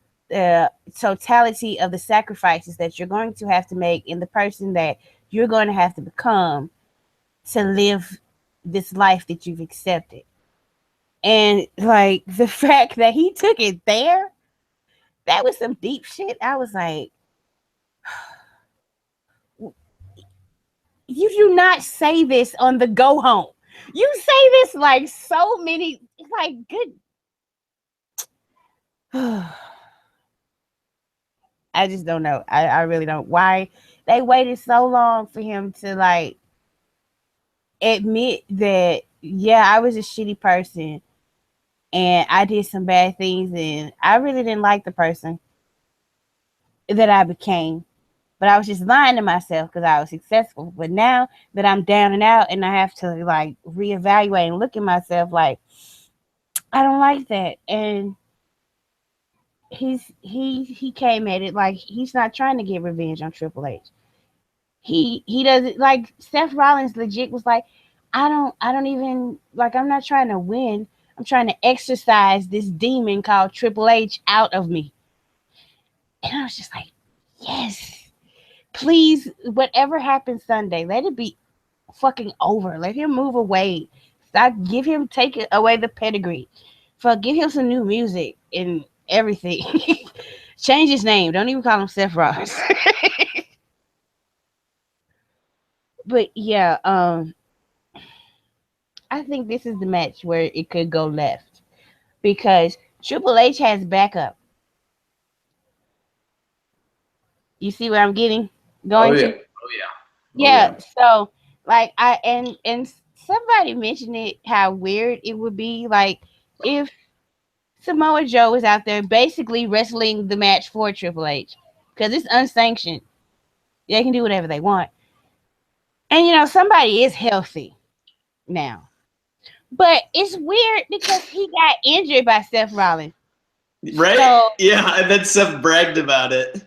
totality of the sacrifices that you're going to have to make in the person that you're going to have to become to live this life that you've accepted. And like the fact that he took it there, that was some deep shit. I was like, You do not say this on the go home. You say this like so many, like good. I just don't know. I really don't. Why they waited so long for him to like admit that, yeah, I was a shitty person and I did some bad things and I really didn't like the person that I became. But I was just lying to myself because I was successful. But now that I'm down and out and I have to like reevaluate and look at myself like, I don't like that. And he came at it like he's not trying to get revenge on Triple H. He doesn't, like Seth Rollins legit was like, I don't even, like, I'm not trying to win. I'm trying to exercise this demon called Triple H out of me. And I was just like, yes, please, whatever happens Sunday, let it be fucking over. Let him move away. Stop, take it away the pedigree. Give him some new music and everything. Change his name. Don't even call him Seth Rollins. But yeah, I think this is the match where it could go left because Triple H has backup. You see what I'm going to? Oh yeah. Yeah. So like and somebody mentioned it, how weird it would be like if Samoa Joe is out there basically wrestling the match for Triple H because it's unsanctioned. They can do whatever they want. And somebody is healthy now. But it's weird because he got injured by Seth Rollins. Right? So, yeah, and then Seth bragged about it.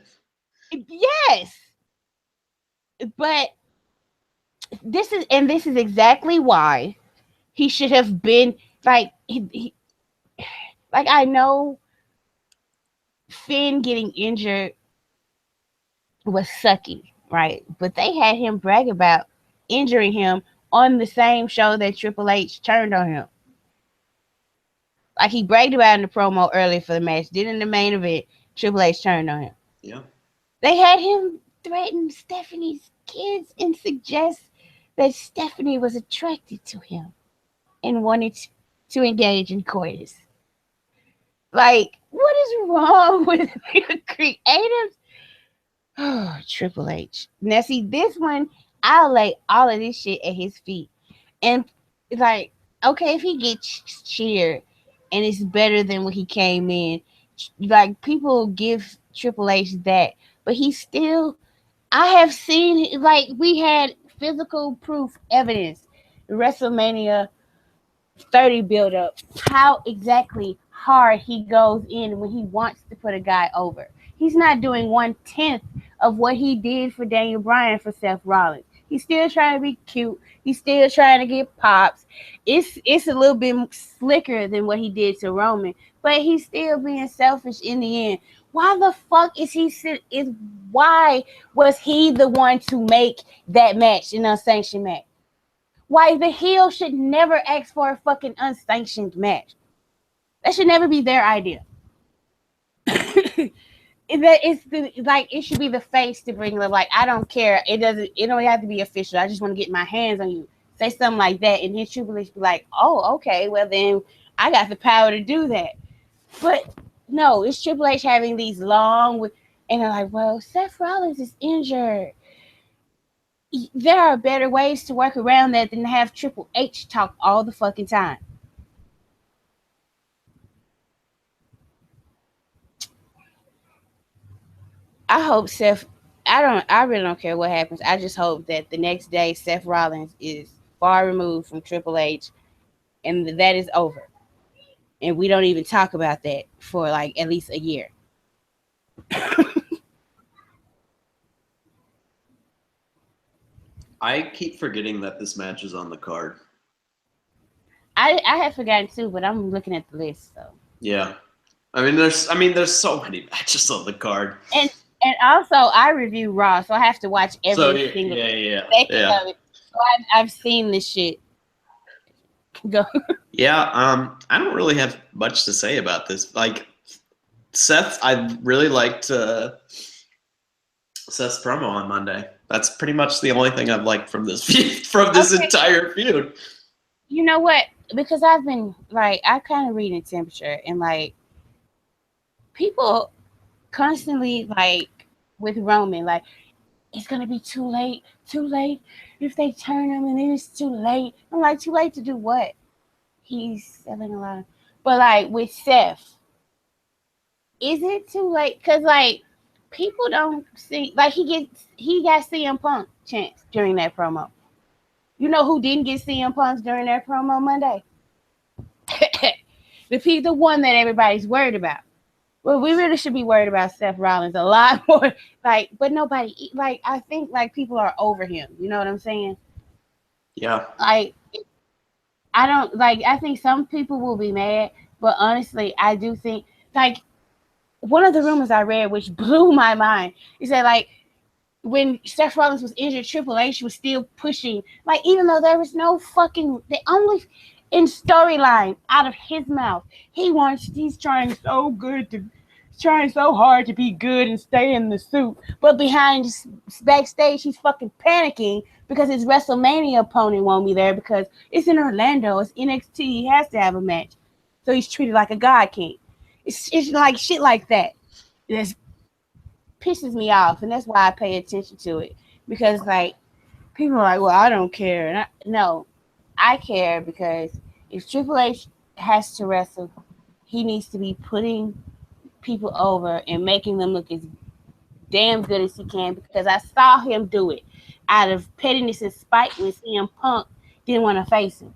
Yes. But this is exactly why he should have been like like, I know Finn getting injured was sucky, right? But they had him brag about injuring him on the same show that Triple H turned on him. Like, he bragged about in the promo earlier for the match. Then in the main event, Triple H turned on him. Yeah. They had him threaten Stephanie's kids and suggest that Stephanie was attracted to him and wanted to engage in coitus. Like, what is wrong with the creatives? Oh, Triple H. Now, see, this one, I'll lay all of this shit at his feet. And, like, okay, if he gets cheered and it's better than when he came in, like, people give Triple H that. But he still, I have seen, like, we had physical proof evidence, WrestleMania 30 build up, how exactly hard he goes in when he wants to put a guy over. He's not doing 1/10 of what he did for Daniel Bryan for Seth Rollins. He's still trying to be cute. He's still trying to get pops. It's a little bit slicker than what he did to Roman, but he's still being selfish in the end. Why the fuck why was he the one to make that match, an unsanctioned match? Why the heel should never ask for a fucking unsanctioned match. That should never be their idea. It should be the face to bring it. Like, I don't care. It don't have to be official. I just want to get my hands on you. Say something like that, and his Triple H be like, oh, okay, well then I got the power to do that. But no, it's Triple H having these long, and they're like, well, Seth Rollins is injured. There are better ways to work around that than to have Triple H talk all the fucking time. I hope I really don't care what happens. I just hope that the next day Seth Rollins is far removed from Triple H and that is over. And we don't even talk about that for like at least a year. I keep forgetting that this match is on the card. I have forgotten too, but I'm looking at the list. So yeah, there's so many matches on the card. And also I review Raw, so I have to watch every single second of it. So I've seen this shit. Go. Yeah, I don't really have much to say about this. Like, Seth, I really liked Seth's promo on Monday. That's pretty much the only thing I've liked from this entire feud. You know what? Because I've been like, I kind of reading temperature, and like people constantly like with Roman, like it's gonna be too late if they turn him, and then it's too late. I'm like, too late to do what? He's selling a lot of, but like with Seth, is it too late? Because like people don't see, like he got CM Punk chance during that promo. You know who didn't get CM Punk during that promo Monday? the one that everybody's worried about. Well, we really should be worried about Seth Rollins a lot more. Like, but nobody, like, I think like people are over him. You know what I'm saying? Yeah. Like, I don't like. I think some people will be mad, but honestly, I do think like one of the rumors I read, which blew my mind, is that like when Seth Rollins was injured, Triple H was still pushing. Like, even though there was no fucking, the only in storyline out of his mouth, he's trying so hard to be good and stay in the suit, but backstage he's fucking panicking because his WrestleMania opponent won't be there because it's in Orlando, it's NXT, he has to have a match, so he's treated like a god king. It's like shit like that. It pisses me off, and that's why I pay attention to it, because like people are like, well, I don't care, and no, I care, because if Triple H has to wrestle, he needs to be putting people over and making them look as damn good as he can, because I saw him do it out of pettiness and spite when CM Punk didn't want to face him.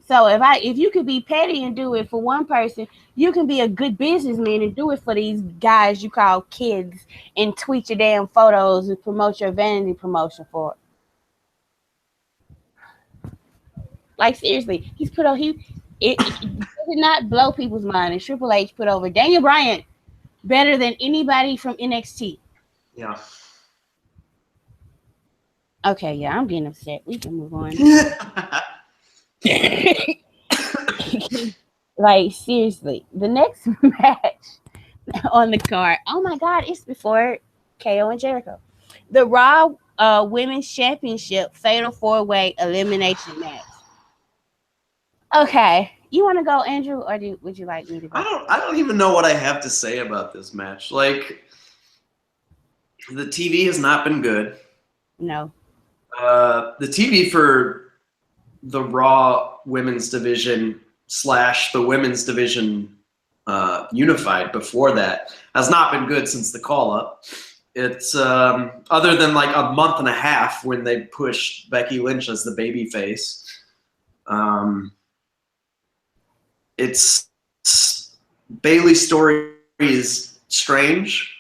So if you could be petty and do it for one person, you can be a good businessman and do it for these guys you call kids and tweet your damn photos and promote your vanity promotion for it. Like, seriously, it did not blow people's mind. And Triple H put over Daniel Bryan better than anybody from NXT. Yeah. Okay, yeah, I'm getting upset. We can move on. Like, seriously, the next match on the card, oh my God, it's before KO and Jericho. The Raw Women's Championship Fatal 4-Way Elimination Match. Okay, you want to go, Andrew, or would you like me to go? I don't even know what I have to say about this match. Like, the TV has not been good. No. The TV for the Raw Women's Division / the Women's Division Unified before that has not been good since the call-up. It's other than like a month and a half when they pushed Becky Lynch as the babyface. It's Bayley's story is strange.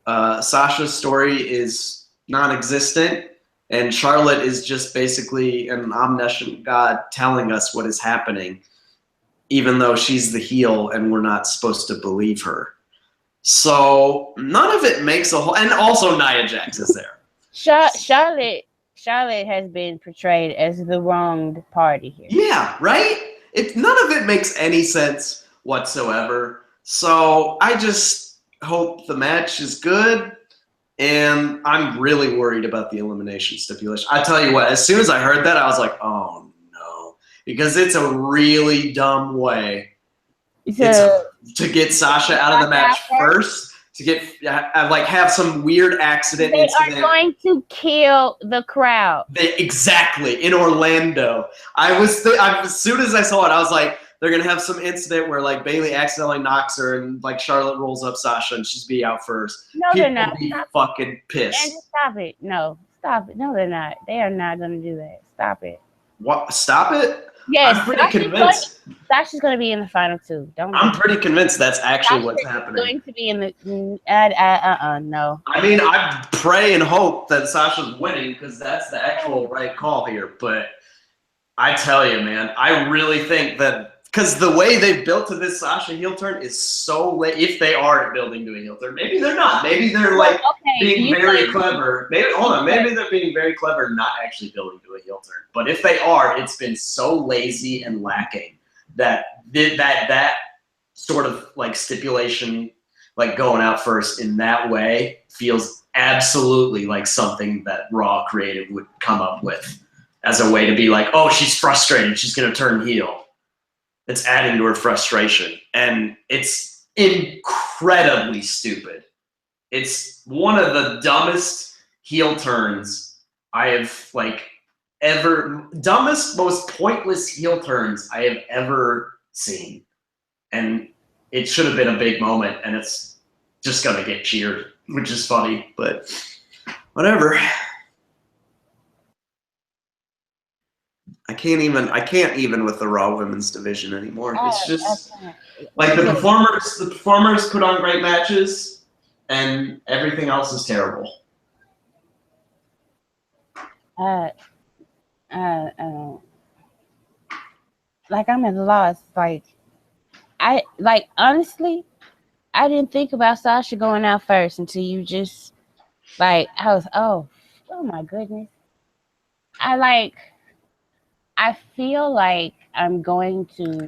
Sasha's story is non-existent. And Charlotte is just basically an omniscient god telling us what is happening, even though she's the heel and we're not supposed to believe her. So none of it makes a whole. And also Nia Jax is there. Charlotte has been portrayed as the wronged party here. Yeah, right? None of it makes any sense whatsoever. So I just hope the match is good. And I'm really worried about the elimination stipulation. I tell you what, as soon as I heard that, I was like, oh no. Because it's a really dumb way to get Sasha out of the match first, to get have some weird accident. They are going to kill the crowd. Exactly, in Orlando. As soon as I saw it, I was like, they're going to have some incident where, like, Bayley accidentally knocks her and, like, Charlotte rolls up Sasha and she's be out first. No, they're not. People be fucking pissed. And stop it. No, stop it. No, they're not. They are not going to do that. Stop it. What? Stop it? Yes. I'm pretty convinced. Sasha's going to be in the final two. I'm pretty convinced that's actually what's happening. Going to be in the no. I mean, I pray and hope that Sasha's winning because that's the actual right call here. But I tell you, man, I really think that because the way they've built to this Sasha heel turn is so late. If they are building to a heel turn, maybe they're not. Maybe they're being very clever. Maybe they're being very clever, not actually building to a heel turn. But if they are, it's been so lazy and lacking that sort of like stipulation, like going out first in that way, feels absolutely like something that Raw creative would come up with as a way to be like, oh, she's frustrated, she's going to turn heel. It's adding to her frustration. And it's incredibly stupid. It's one of the dumbest heel turns I have dumbest, most pointless heel turns I have ever seen. And it should have been a big moment, and it's just gonna get cheered, which is funny, but whatever. I can't even with the Raw Women's Division anymore. It's just like the performers put on great matches, and everything else is terrible. Like I'm at a loss. Honestly, I didn't think about Sasha going out first until you just I was oh my goodness. I feel like I'm going to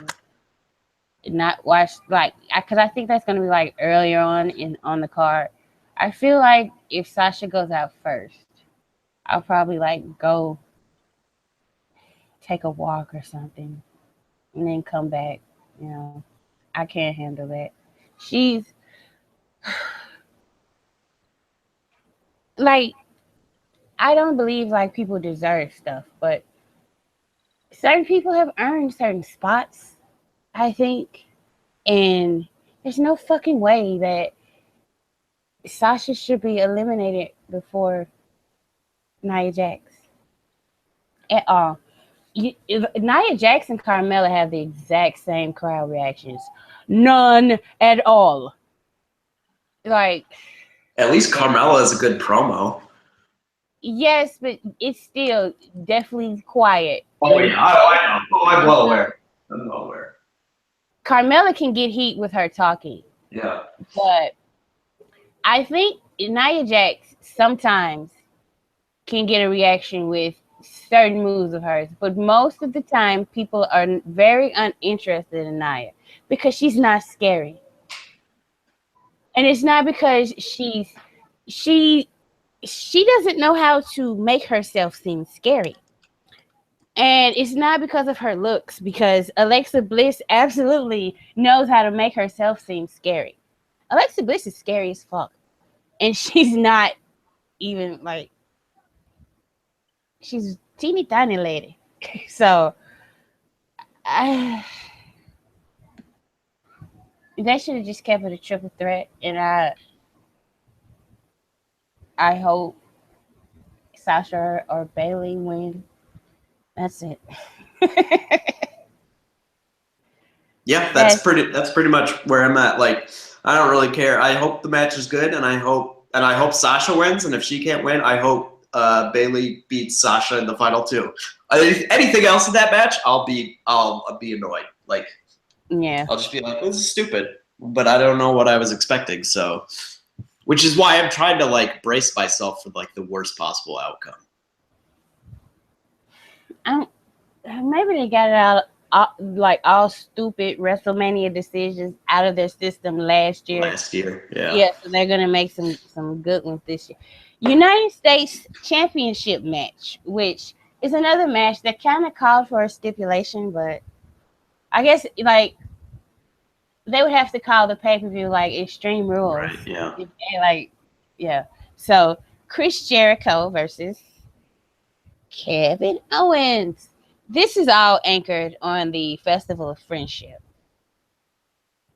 not watch because I think that's going to be like earlier on the card. I feel like if Sasha goes out first, I'll probably go take a walk or something and then come back. I can't handle that. She's I don't believe people deserve stuff, but certain people have earned certain spots, I think, and there's no fucking way that Sasha should be eliminated before Nia Jax at all. Nia Jax and Carmella have the exact same crowd reactions. None at all. At least Carmella is a good promo. Yes, but it's still definitely quiet. Oh yeah, I know. Oh, I'm well aware. Carmella can get heat with her talking. Yeah. But I think Nia Jax sometimes can get a reaction with certain moves of hers, but most of the time people are very uninterested in Nia because she's not scary. And it's not because she doesn't know how to make herself seem scary. And it's not because of her looks, because Alexa Bliss absolutely knows how to make herself seem scary. Alexa Bliss is scary as fuck. And she's not even she's a teeny tiny lady. So they should have just kept it a triple threat, and I hope Sasha or Bayley win. That's it. Yeah, that's pretty much where I'm at. I don't really care. I hope the match is good, and I hope Sasha wins. And if she can't win, I hope Bayley beats Sasha in the final two. Anything else in that match, I'll be annoyed. Yeah, I'll just be like, this is stupid. But I don't know what I was expecting. So, which is why I'm trying to brace myself for the worst possible outcome. Maybe they got it out all stupid WrestleMania decisions out of their system last year. Yeah. Yeah, so they're gonna make some good ones this year. United States Championship match, which is another match that kind of called for a stipulation, but I guess they would have to call the pay-per-view Extreme Rules. Right, yeah. Yeah. So Chris Jericho versus Kevin Owens. This is all anchored on the Festival of Friendship.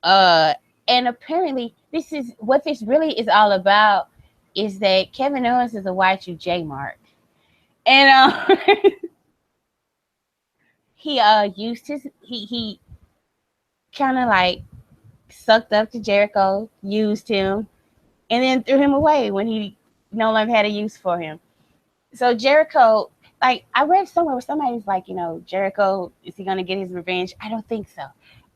And apparently this is what this really is all about, is that Kevin Owens is a Y2J mark. And he kind of sucked up to Jericho, used him, and then threw him away when he no longer had a use for him. So Jericho, I read somewhere where somebody was Jericho, is he going to get his revenge? I don't think so.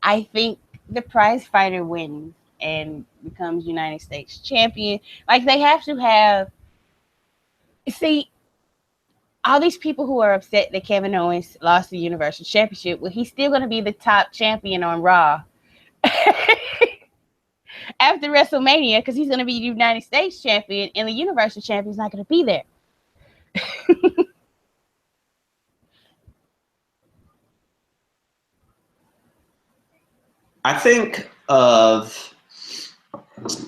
I think the prize fighter wins and becomes United States champion. They have to have, see, all these people who are upset that Kevin Owens lost the Universal Championship, well, he's still going to be the top champion on Raw. after WrestleMania because he's going to be United States champion and the Universal champion's not going to be there. I think of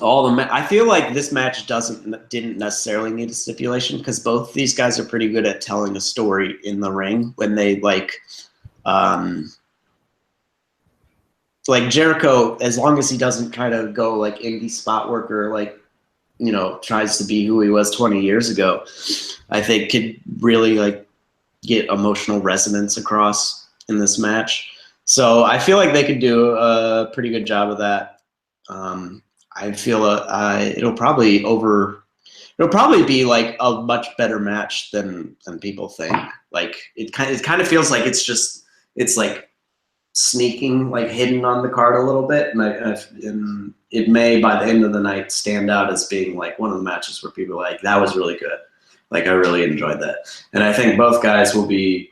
all the. I feel like this match didn't necessarily need a stipulation because both these guys are pretty good at telling a story in the ring when they like Jericho. As long as he doesn't try to go like indie spot work or like tries to be who he was 20 years ago, I think could really like get emotional resonance across in this match. So I feel like they could do a pretty good job of that. I feel it'll probably be like a much better match than people think. Like it kind of feels like it's like sneaking, like hidden on the card a little bit, and it may by the end of the night stand out as being like one of the matches where people are like, that was really good. Like I really enjoyed that, and I think both guys will be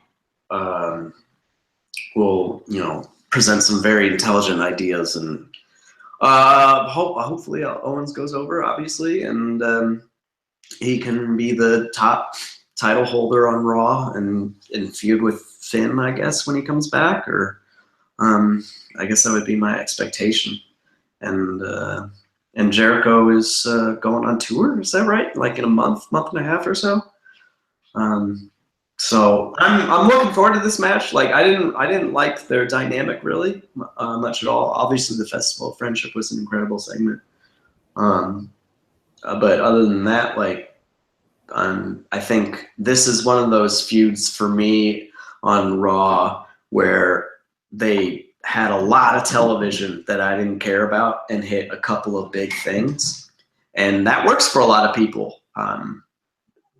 present some very intelligent ideas, and hopefully Owens goes over, obviously, and he can be the top title holder on Raw and feud with Finn, I guess, when he comes back, or I guess that would be my expectation. And Jericho is going on tour. Is that right? Like in a month and a half or so. So I'm looking forward to this match. Like I didn't like their dynamic really much at all. Obviously, the Festival of Friendship was an incredible segment. But other than that, like I think this is one of those feuds for me on Raw where they had a lot of television that I didn't care about and hit a couple of big things, and that works for a lot of people.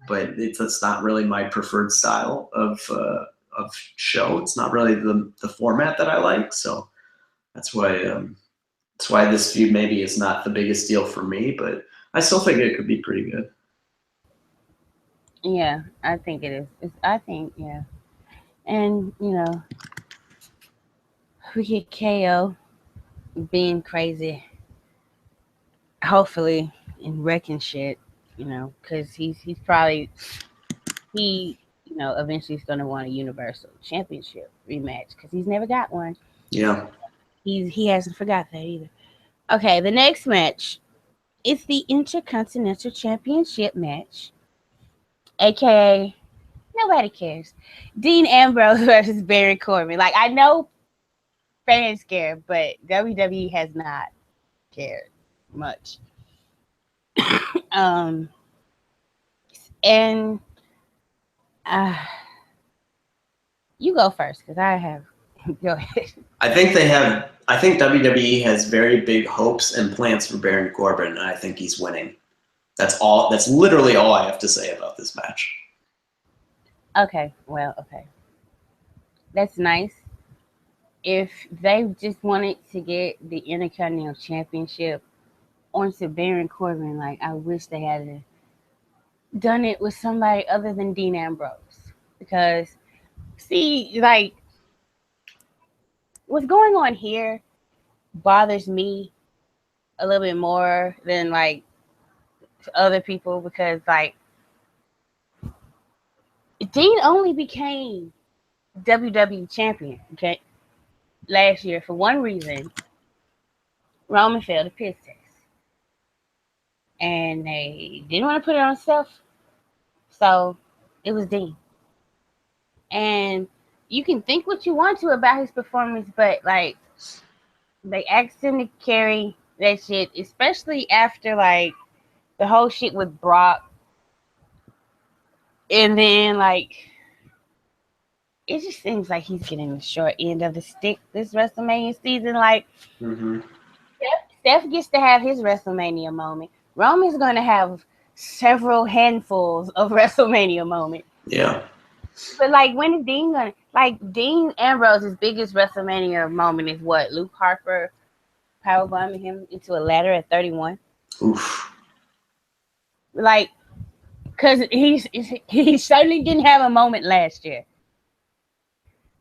But it's not really my preferred style of show. It's not really the format that I like. So that's why this feud maybe is not the biggest deal for me, but I still think it could be pretty good. Yeah, I think it is. I think, yeah. And, we get KO being crazy, hopefully, and wrecking shit, because he's probably, eventually he's going to want a Universal Championship rematch because he's never got one. Yeah. He hasn't forgot that either. Okay, the next match is the Intercontinental Championship match, aka nobody cares. Dean Ambrose versus Baron Corbin. Like I know fans care, but WWE has not cared much. And you go first because I have. Go ahead. I think WWE has very big hopes and plans for Baron Corbin, and I think he's winning. That's all. That's literally all I have to say about this match. Okay, well, okay. That's nice. If they just wanted to get the Intercontinental Championship onto Baron Corbin, like I wish they had done it with somebody other than Dean Ambrose. Because, see, like, what's going on here bothers me a little bit more than, like, other people because, like, Dean only became WWE champion, okay, last year for one reason. Roman failed a piss test. And they didn't want to put it on himself. So it was Dean. And you can think what you want to about his performance, but like they asked him to carry that shit, especially after like the whole shit with Brock. And then like it just seems like he's getting the short end of the stick this WrestleMania season. Like Steph gets to have his WrestleMania moment. Roman's going to have several handfuls of WrestleMania moments. Yeah. But like, when is Dean gonna Dean Ambrose's biggest WrestleMania moment is what? Luke Harper powerbombing him into a ladder at 31. Oof. Like, because he certainly didn't have a moment last year.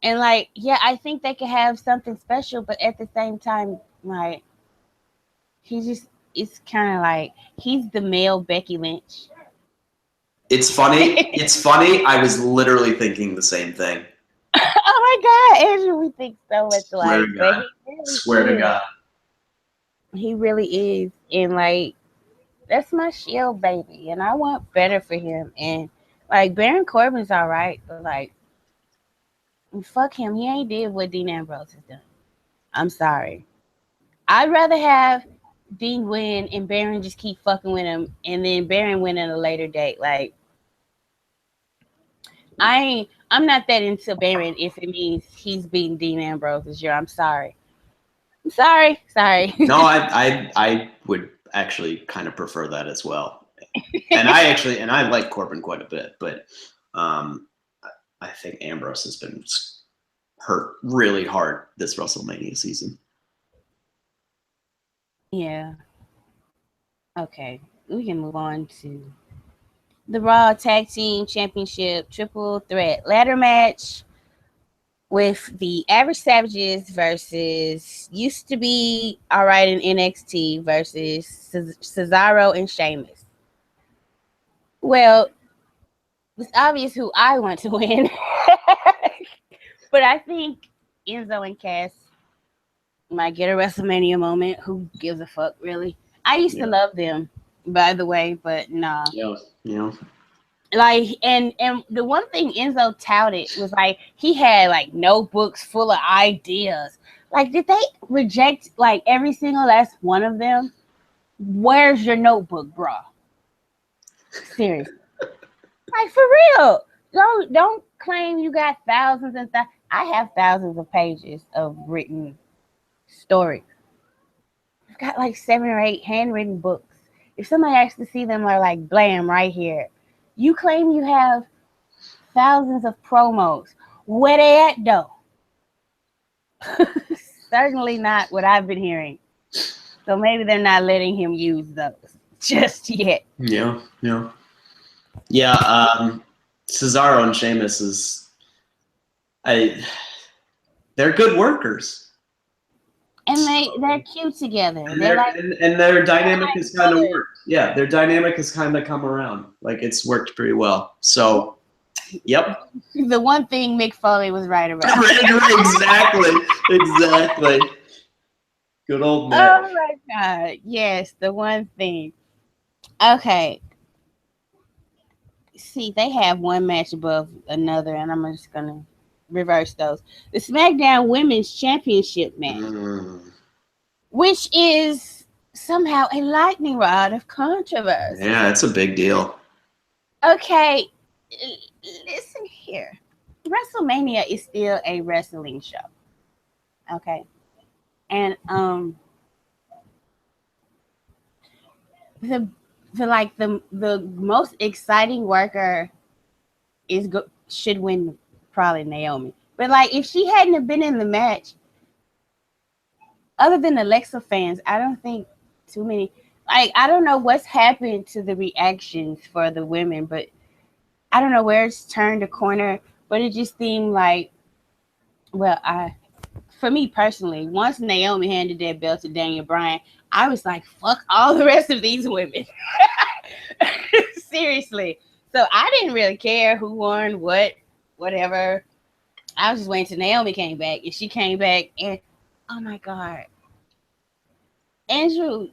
And like, yeah, I think they could have something special, but at the same time, like, it's kind of like he's the male Becky Lynch. It's funny. It's funny. I was literally thinking the same thing. Oh my God, Andrew, we think so much Swear alike. to God. Swear to God. He really is. And like, that's my shield baby. And I want better for him. And like, Baron Corbin's all right. But like, fuck him. He ain't did what Dean Ambrose has done. I'm sorry. I'd rather have Dean win and Baron just keep fucking with him. And then Baron win at a later date. Like, I'm not that into Baron if it means he's beating Dean Ambrose this year. I'm sorry. Sorry. No, I would actually kind of prefer that as well. And I like Corbin quite a bit, but I think Ambrose has been hurt really hard this WrestleMania season. Yeah. Okay. We can move on to the Raw Tag Team Championship Triple Threat Ladder Match with the Average Savages versus used to be alright in NXT versus Cesaro and Sheamus. Well, it's obvious who I want to win. But I think Enzo and Cass might get a WrestleMania moment. Who gives a fuck, really? I used to love them, by the way, but nah. Yeah. Like, and the one thing Enzo touted was like he had like notebooks full of ideas. Like, did they reject like every single last one of them? Where's your notebook, bro? Seriously, like for real. Don't claim you got thousands and thousands. I have thousands of pages of written stories. I've got like 7 or 8 handwritten books. If somebody asks to see them, they're like, blam, right here. You claim you have thousands of promos. Where they at, though? Certainly not what I've been hearing. So maybe they're not letting him use those just yet. Yeah. Cesaro and Sheamus they're good workers. And they're cute together. And their dynamic has kind of worked. Yeah, their dynamic has kind of come around. Like, it's worked pretty well. So, yep. The one thing Mick Foley was right about. Exactly. Good old Mick. Oh my God. Yes, the one thing. Okay. See, they have one match above another, and I'm just going to reverse those. The SmackDown Women's Championship match, which is somehow a lightning rod of controversy. Yeah, it's a big deal. Okay, listen here. WrestleMania is still a wrestling show. Okay, and the most exciting worker should win. Probably Naomi. But like, if she hadn't have been in the match, other than Alexa fans, I don't think too many. Like, I don't know what's happened to the reactions for the women, but I don't know where it's turned a corner. But it just seemed like, well, for me personally, once Naomi handed that belt to Daniel Bryan, I was like, fuck all the rest of these women. Seriously. So I didn't really care who won whatever. I was just waiting till Naomi came back, and she came back, and oh my God, Andrew,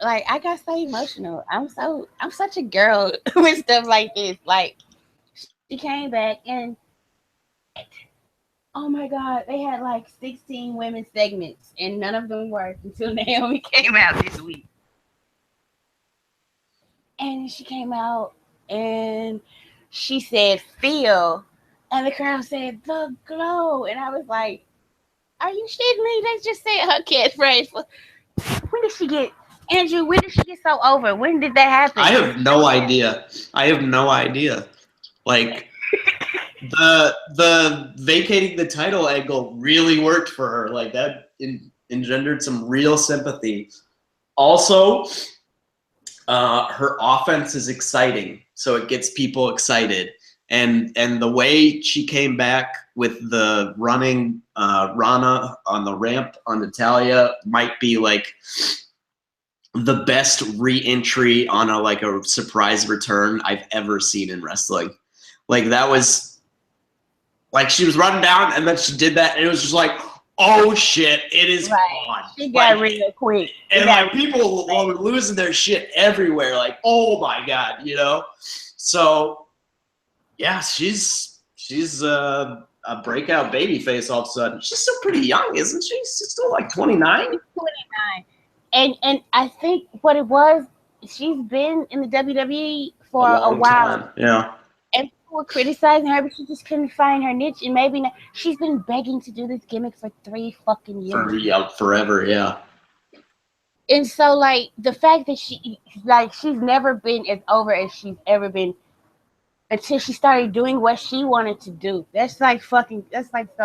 like, I got so emotional. I'm such a girl with stuff like this. Like, she came back, and oh my God, they had like 16 women segments, and none of them worked until Naomi came out this week. And she came out, and she said, "Feel," and the crowd said, "The glow," and I was like, "Are you shitting me?" They just said her catchphrase. When did she get, Andrew? When did she get so over? When did that happen? I have no idea. Like, the vacating the title angle really worked for her. Like, that engendered some real sympathy. Also, her offense is exciting, so it gets people excited. And the way she came back with the running Rana on the ramp on Natalya might be like the best re-entry on a surprise return I've ever seen in wrestling. Like that was like she was running down and then she did that and it was just like, oh shit, it is on. She got real quick. And like people were losing their shit everywhere. Like, oh my God, you know? So yeah, she's a breakout babyface all of a sudden. She's still pretty young, isn't she? She's still like 29. 29. And I think what it was, she's been in the WWE for a while. Time. Yeah. And people were criticizing her, but she just couldn't find her niche. And maybe now, she's been begging to do this gimmick for 3 fucking years. Forever, yeah. And so, like, the fact that she's never been as over as she's ever been until she started doing what she wanted to do. That's like so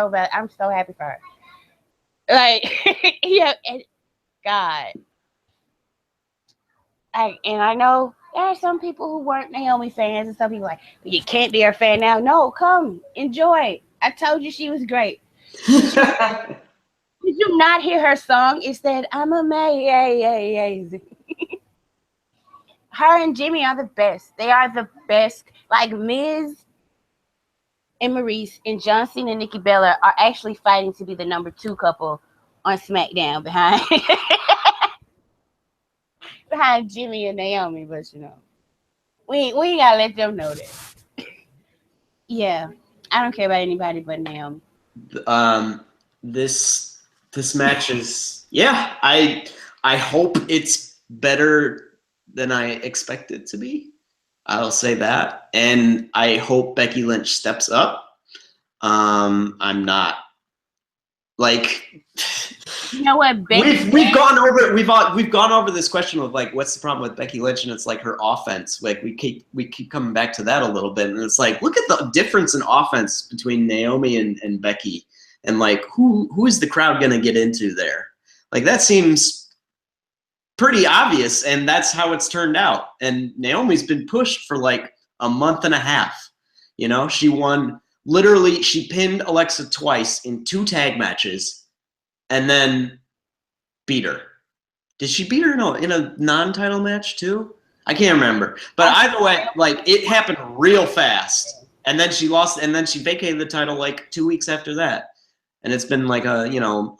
bad. I'm so happy for her. Like, yeah, and God. And I know there are some people who weren't Naomi fans, and some people like, you can't be her fan now. No, come, enjoy. I told you she was great. Did you not hear her song? It said, I'm amazing. Her and Jimmy are the best. They are the best. Like Miz and Maurice and John Cena and Nikki Bella are actually fighting to be the number 2 couple on SmackDown behind Jimmy and Naomi, but you know, we ain't gotta let them know that. Yeah, I don't care about anybody but Naomi. This match is I hope it's better than I expect it to be. I'll say that, and I hope Becky Lynch steps up. I'm not like. You know what? We've gone over this question of like, what's the problem with Becky Lynch, and it's like her offense. Like we keep coming back to that a little bit, and it's like, look at the difference in offense between Naomi and Becky, and like who is the crowd gonna get into there? Like that seems pretty obvious, and that's how it's turned out. And Naomi's been pushed for like a month and a half. You know, she pinned Alexa twice in 2 tag matches, and then beat her. Did she beat her in a non-title match too? I can't remember. But either way, like it happened real fast, and then she lost, and then she vacated the title like 2 weeks after that. And it's been like a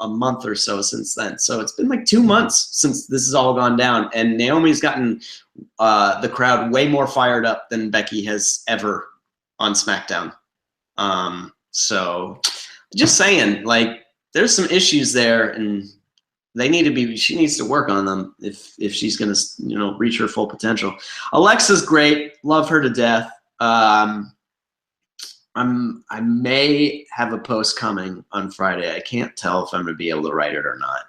month or so since then. So it's been like 2 months since this has all gone down. And Naomi's gotten the crowd way more fired up than Becky has ever on SmackDown. So just saying, like, there's some issues there, and she needs to work on them if she's going to, reach her full potential. Alexa's great. Love her to death. I may have a post coming on Friday. I can't tell if I'm going to be able to write it or not,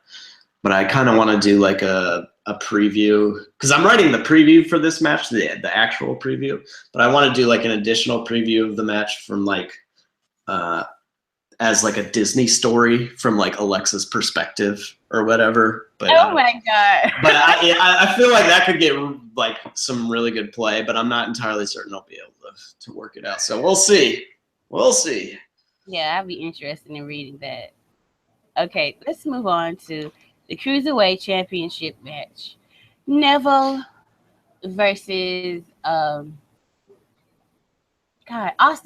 but I kind of want to do like a preview, because I'm writing the preview for this match, the actual preview, but I want to do like an additional preview of the match from like as like a Disney story from like Alexa's perspective or whatever. But oh my God. But I feel like that could get like some really good play, but I'm not entirely certain I'll be able to work it out. So we'll see. Yeah, I'd be interested in reading that. Okay, let's move on to the Cruiserweight Championship match. Neville versus Austin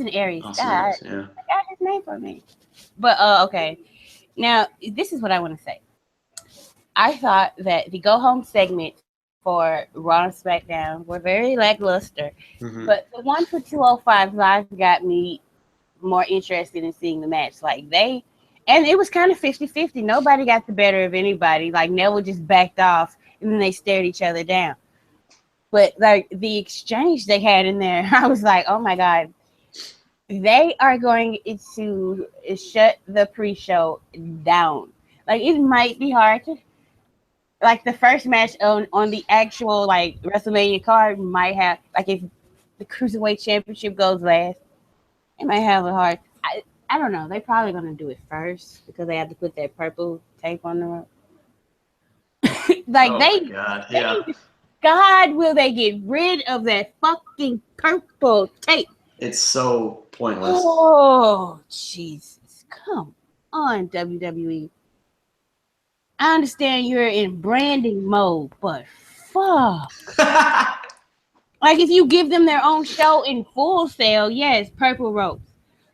Aries. I got his name for me. But okay. Now, this is what I want to say. I thought that the go home segment for Raw and SmackDown were very lackluster. Mm-hmm. But the one for 205 Live got me more interested in seeing the match. And it was kind of 50-50. Nobody got the better of anybody. Like Neville just backed off and then they stared each other down. But like the exchange they had in there, I was like, oh my God, they are going to shut the pre-show down. Like it might be hard to, like the first match on the actual like WrestleMania card might have, like if the Cruiserweight Championship goes last, it might have a hard. I don't know. They're probably gonna do it first because they have to put that purple tape on the rope. God, will they get rid of that fucking purple tape? It's so pointless. Oh Jesus! Come on, WWE. I understand you're in branding mode, but fuck. Like if you give them their own show in Full Sail, yes, purple ropes,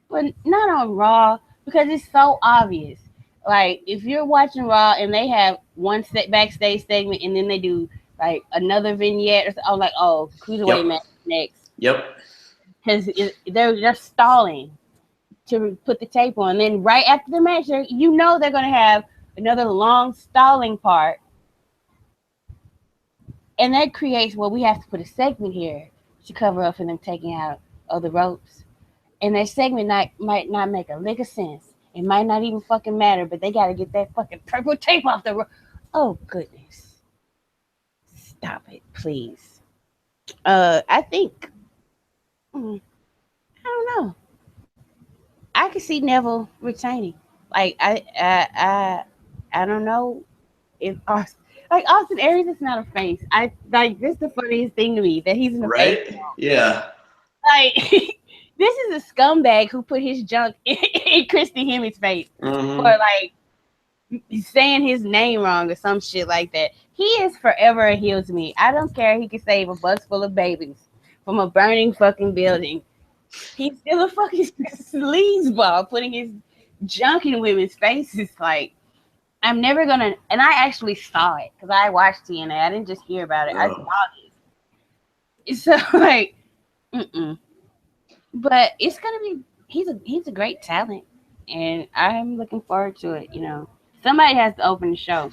but not on Raw because it's so obvious. Like if you're watching Raw and they have one backstage segment and then they do like another vignette or something, I'm like, oh, cruiserweight Yep. match next Yep. because they're just stalling to put the tape on. And then right after the match, you know they're gonna have another long stalling part, and that creates well, we have to put a segment here to cover up for them taking out of the ropes. And that segment might not make a lick of sense. It might not even fucking matter, but they got to get that fucking purple tape off the rope. Oh, goodness. Stop it, please. I think, I don't know. I could see Neville retaining. Like, I don't know if Austin, like Austin Aries is not a face. I like this is the funniest thing to me that he's in a face. Right? Yeah. Like this is a scumbag who put his junk in Christy Hemmett's face Mm-hmm. for like saying his name wrong or some shit like that. He is forever a heel to me. I don't care. He can save a bus full of babies from a burning fucking building. He's still a fucking sleazeball putting his junk in women's faces. Like I'm never gonna. And I actually saw it because I watched TNA. I didn't just hear about it. I saw it. So like, but it's gonna be. He's a great talent, and I'm looking forward to it. You know, somebody has to open the show,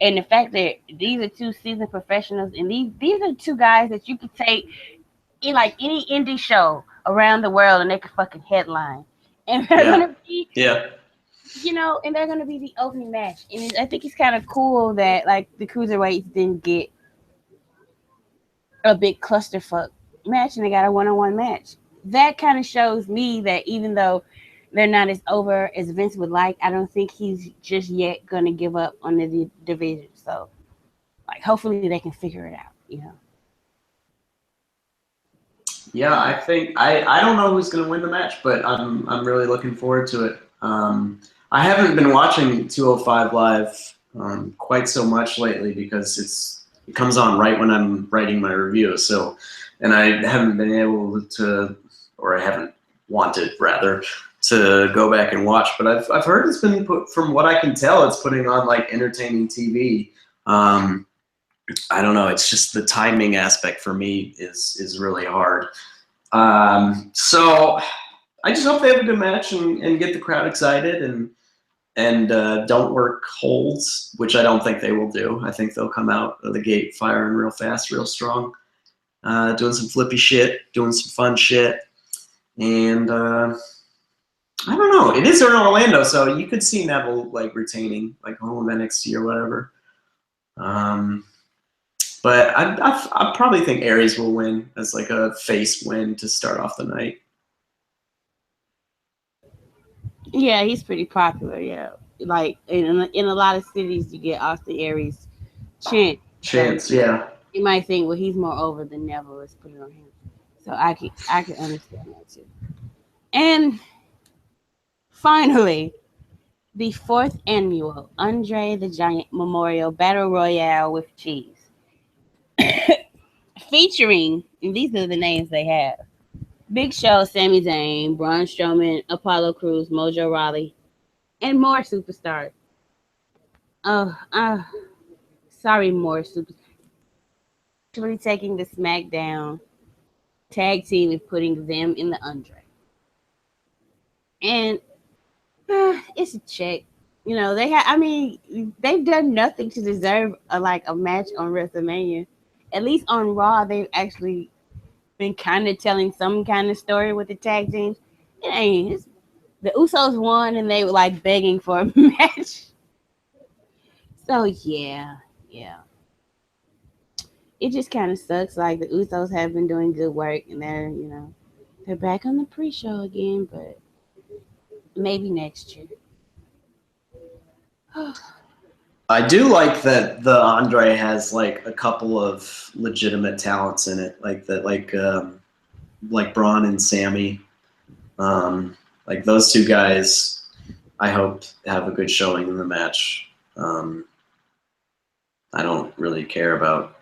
and the fact that these are two seasoned professionals, and these are two guys that you could take in like any indie show around the world, and they could fucking headline, and they're gonna be. Yeah. You know, and they're gonna be the opening match, and I think it's kind of cool that like the cruiserweights didn't get a big clusterfuck match, and they got a one-on-one match. That kind of shows me that even though they're not as over as Vince would like, I don't think he's just yet gonna give up on the division. So, like, hopefully they can figure it out. You know. Yeah, I think I don't know who's gonna win the match, but I'm really looking forward to it. I haven't been watching 205 Live quite so much lately because it comes on right when I'm writing my review. So, and I haven't been able to, or I haven't wanted rather to go back and watch. But I've heard it's been from what I can tell, it's putting on like entertaining TV. I don't know. It's just the timing aspect for me is really hard. So I just hope they have a good match and get the crowd excited and don't work holds, which I don't think they will do. I think they'll come out of the gate firing real fast, real strong, doing some flippy shit, doing some fun shit. And I don't know. It is in Orlando, so you could see Neville like retaining, like home of NXT or whatever. But I probably think Aries will win as like a face win to start off the night. Yeah, he's pretty popular. Yeah, like in a lot of cities, you get Austin Aries chants. Yeah. You might think, well, he's more over than Neville. Let's put it on him. So I can understand that too. And finally, the 4th annual Andre the Giant Memorial Battle Royale with Cheese. Featuring, and these are the names they have: Big Show, Sami Zayn, Braun Strowman, Apollo Crews, Mojo Rawley, and more superstars. Sorry, more superstars. Actually taking the SmackDown tag team and putting them in the Andre. And it's a check. You know, they've done nothing to deserve a match on WrestleMania. At least on Raw, they've actually been kind of telling some kind of story with the tag teams. It ain't. The Usos won, and they were like begging for a match. So yeah. It just kind of sucks. Like the Usos have been doing good work, and they're back on the pre-show again, but maybe next year. I do like that the Andre has like a couple of legitimate talents in it, like that, like Braun and Sammy. Like those two guys, I hope have a good showing in the match. I don't really care about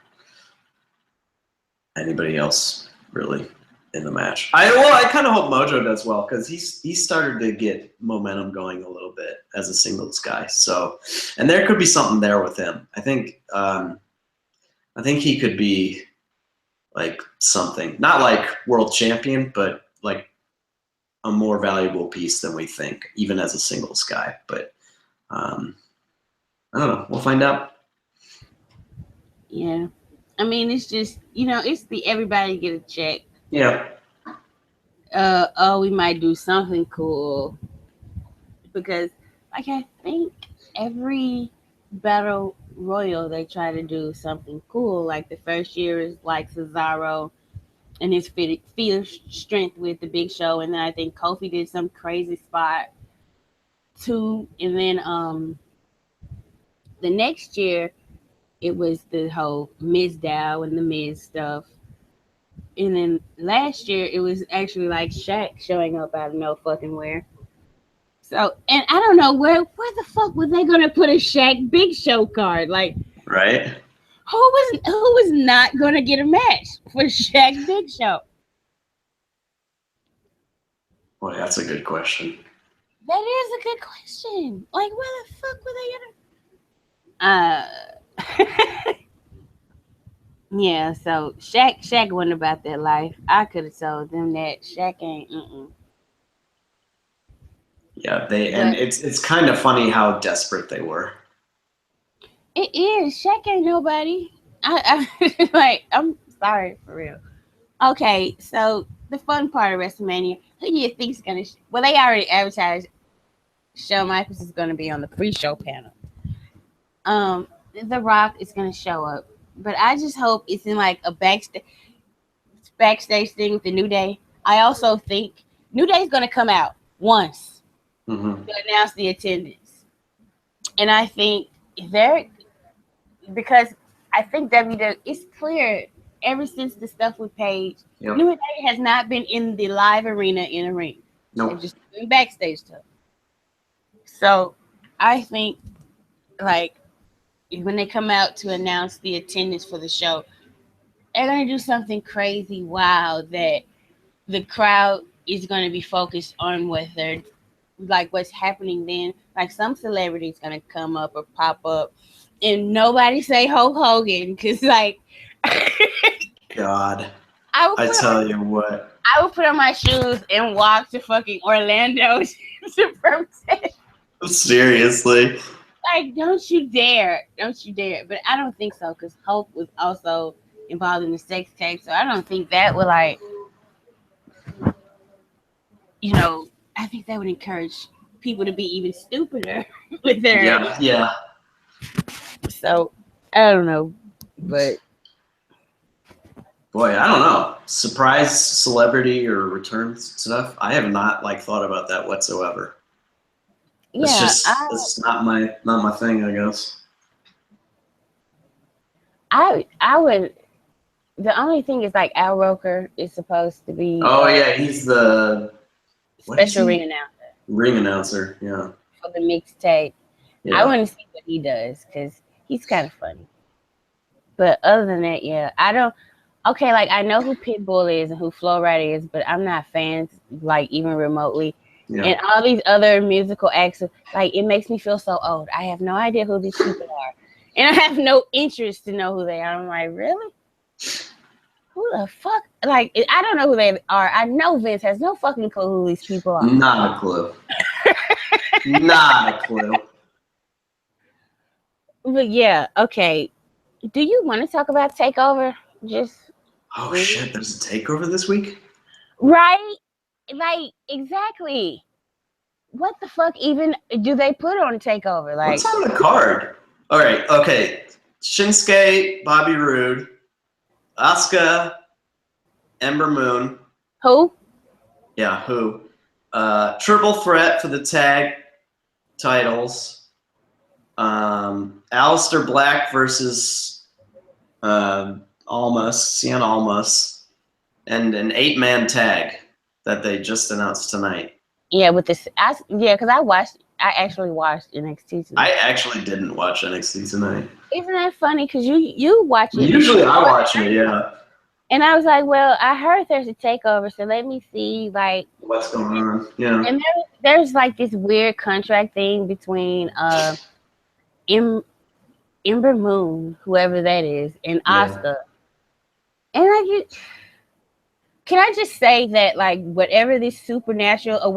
anybody else really in the match. I kind of hope Mojo does well because he's started to get momentum going a little bit as a singles guy. So, and there could be something there with him. I think he could be like something, not like world champion, but like a more valuable piece than we think, even as a singles guy. But I don't know. We'll find out. Yeah. I mean, it's just, it's the everybody get a check. Yeah. We might do something cool. Because, like, I think every battle royal they try to do something cool. Like, the first year is like Cesaro and his fierce strength with the Big Show. And then I think Kofi did some crazy spot too. And then the next year, it was the whole Miz Dow and the Miz stuff. And then last year, it was actually like Shaq showing up out of no fucking where. So, and I don't know where the fuck was they gonna put a Shaq Big Show card? Like, right? Who was not gonna get a match for Shaq Big Show? Boy, that's a good question. That is a good question. Like, where the fuck were they gonna? Yeah, so Shaq wasn't about that life. I could have told them that Shaq ain't. Yeah, it's kind of funny how desperate they were. It is. Shaq ain't nobody. I'm sorry for real. Okay, so the fun part of WrestleMania, who do you think's gonna? Well, they already advertised. Shawn Michaels is gonna be on the pre-show panel. The Rock is gonna show up. But I just hope it's in like a backstage thing with the New Day. I also think New Day's going to come out once to announce the attendance. And I think because I think WWE, it's clear ever since the stuff with Paige, New Day has not been in the live arena in a ring. Nope. They've just been backstage stuff. So I think like, when they come out to announce the attendance for the show, they're going to do something crazy wild that the crowd is going to be focused on what's happening then. Like some celebrity's going to come up or pop up and nobody say Hulk Hogan because like God, I tell you what. I would put on my shoes and walk to fucking Orlando to protest. Seriously. Like, don't you dare. But I don't think so, because Hulk was also involved in the sex tape, so I don't think that would, like, I think that would encourage people to be even stupider with their... Yeah. So, I don't know, but... Boy, I don't know. Surprise celebrity or return stuff? I have not, thought about that whatsoever. Yeah, it's not my thing, I guess. I would. The only thing is like Al Roker is supposed to be. Oh yeah, he's the special ring announcer. Ring announcer, yeah. For the mixtape, yeah. I want to see what he does because he's kind of funny. But other than that, yeah, I don't. Okay, like I know who Pitbull is and who Flo Rida is, but I'm not fans like even remotely. Yeah. And all these other musical acts, like, it makes me feel so old. I have no idea who these people are. And I have no interest to know who they are. I'm like, really? Who the fuck? Like, I don't know who they are. I know Vince has no fucking clue who these people are. Not a clue. Not a clue. But yeah, okay. Do you want to talk about Takeover? Shit, there's a Takeover this week? Right? Like, exactly. What the fuck even do they put on Takeover? Like, what's on the card? All right, okay. Shinsuke, Bobby Roode, Asuka, Ember Moon. Who? Yeah, who? Triple threat for the tag titles. Aleister Black versus Sienna Almas, and an 8-man tag that they just announced tonight. Yeah, with this, because I watched I actually watched NXT I tonight. actually didn't watch NXT tonight. Isn't that funny? Because you watch it. Usually I watch it, yeah. And I was like, well, I heard there's a takeover, so let me see, like, What's going on? Yeah. and there's like this weird contract thing between Ember Moon, whoever that is, and Asuka. And can I just say that, like, whatever this supernatural or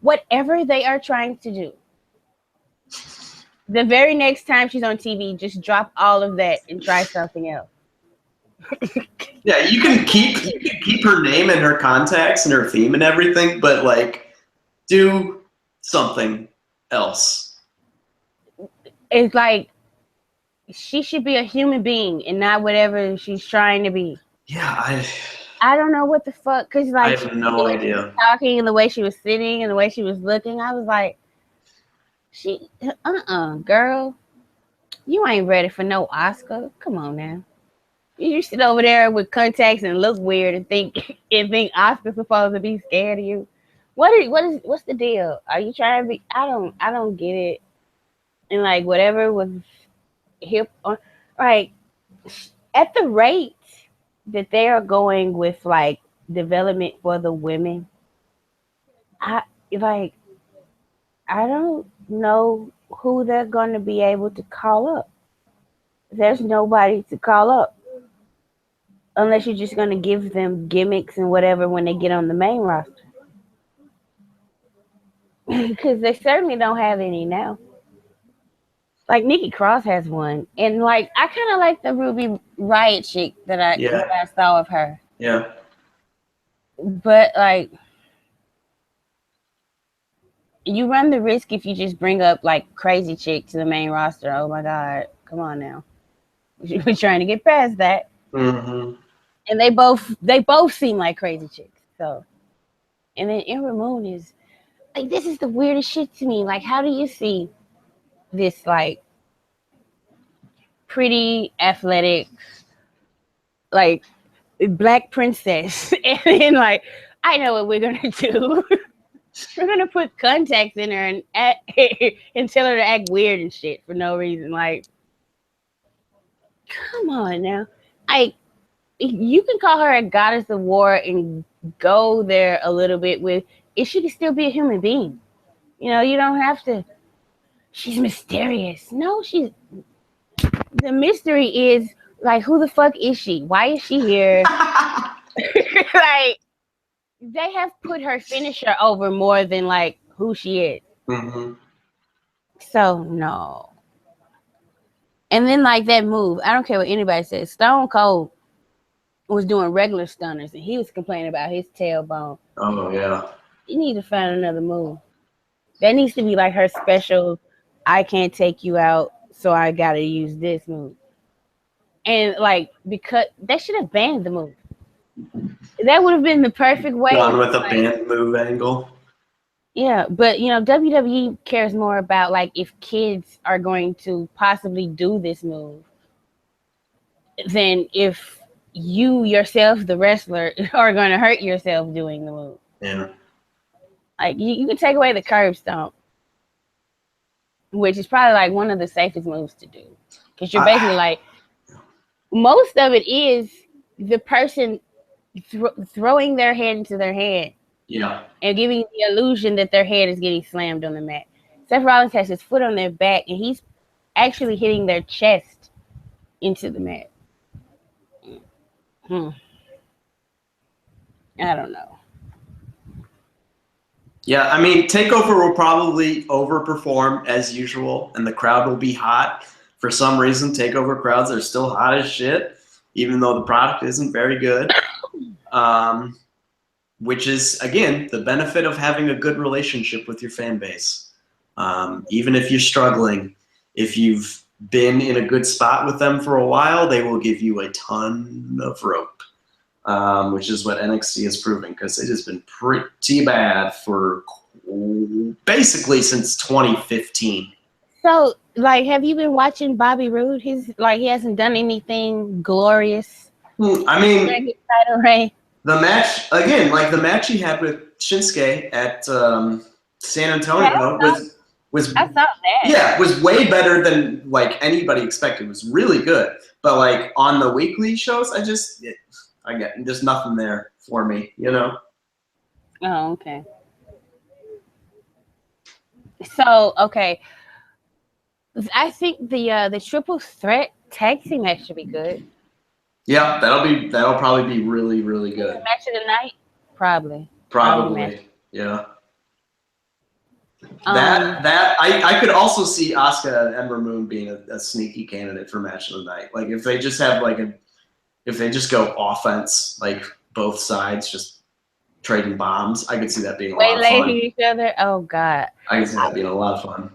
whatever they are trying to do, the very next time she's on TV, just drop all of that and try something else. Yeah, you can keep her name and her contacts and her theme and everything, but like, do something else. It's like she should be a human being and not whatever she's trying to be. Yeah, I don't know what the fuck, because like I have no idea. She was talking and the way she was sitting and the way she was looking, I was like, girl, you ain't ready for no Oscar. Come on now. You sit over there with contacts and look weird and think Oscar's supposed to be scared of you. What's the deal? Are you trying to be? I don't get it. And like whatever was hip on, right, at the rate that they are going with like development for the women, I don't know who they're going to be able to call up. There's nobody to call up unless you're just going to give them gimmicks and whatever when they get on the main roster. Because they certainly don't have any now. Like Nikki Cross has one, and like I kind of like the Ruby Riott chick that I saw of her. Yeah. But like, you run the risk if you just bring up like crazy chick to the main roster. Oh my God, come on now. We're trying to get past that. Mm-hmm. And they both seem like crazy chicks. So, and then Ember Moon is like, this is the weirdest shit to me. Like, how do you see this like pretty athletic like black princess and then like, I know what we're gonna do. We're gonna put contacts in her and tell her to act weird and shit for no reason. Like, come on now. You can call her a goddess of war and go there a little bit with it. She can still be a human being. You know, you don't have to. She's mysterious. No, the mystery is like, who the fuck is she? Why is she here? Like, they have put her finisher over more than like who she is. Mm-hmm. So no. And then like that move, I don't care what anybody says. Stone Cold was doing regular stunners and he was complaining about his tailbone. Oh yeah. You need to find another move. That needs to be like her special. I can't take you out, so I gotta use this move. And like, because they should have banned the move. That would have been the perfect way. Gone with a banned move angle. Yeah, but you know, WWE cares more about like if kids are going to possibly do this move than if you yourself, the wrestler, are going to hurt yourself doing the move. Yeah. Like you can take away the curb stomp, which is probably like one of the safest moves to do, because you're basically like, most of it is the person throwing their head into their hand. Yeah. And giving the illusion that their head is getting slammed on the mat. Seth Rollins has his foot on their back, and he's actually hitting their chest into the mat. I don't know. Yeah, I mean, TakeOver will probably overperform as usual, and the crowd will be hot. For some reason, TakeOver crowds are still hot as shit, even though the product isn't very good. Which is, again, the benefit of having a good relationship with your fan base. Even if you're struggling, if you've been in a good spot with them for a while, they will give you a ton of rope, which is what NXT is proving, because it has been pretty bad for basically since 2015. So, like, have you been watching Bobby Roode? He hasn't done anything glorious. I mean, the match, again, like the match he had with Shinsuke at San Antonio I saw that. Was way better than like anybody expected. It was really good. But like on the weekly shows, I get there's nothing there for me, you know? Oh, okay. So, okay. I think the triple threat tag team match should be good. Yeah, that'll probably be really, really good. Match of the night? Probably. Yeah. Um, I could also see Asuka and Ember Moon being a sneaky candidate for match of the night. Like if they just have if they just go offense, like both sides just trading bombs, I could see that being a lot of fun. each other. Oh God. I could see that being a lot of fun.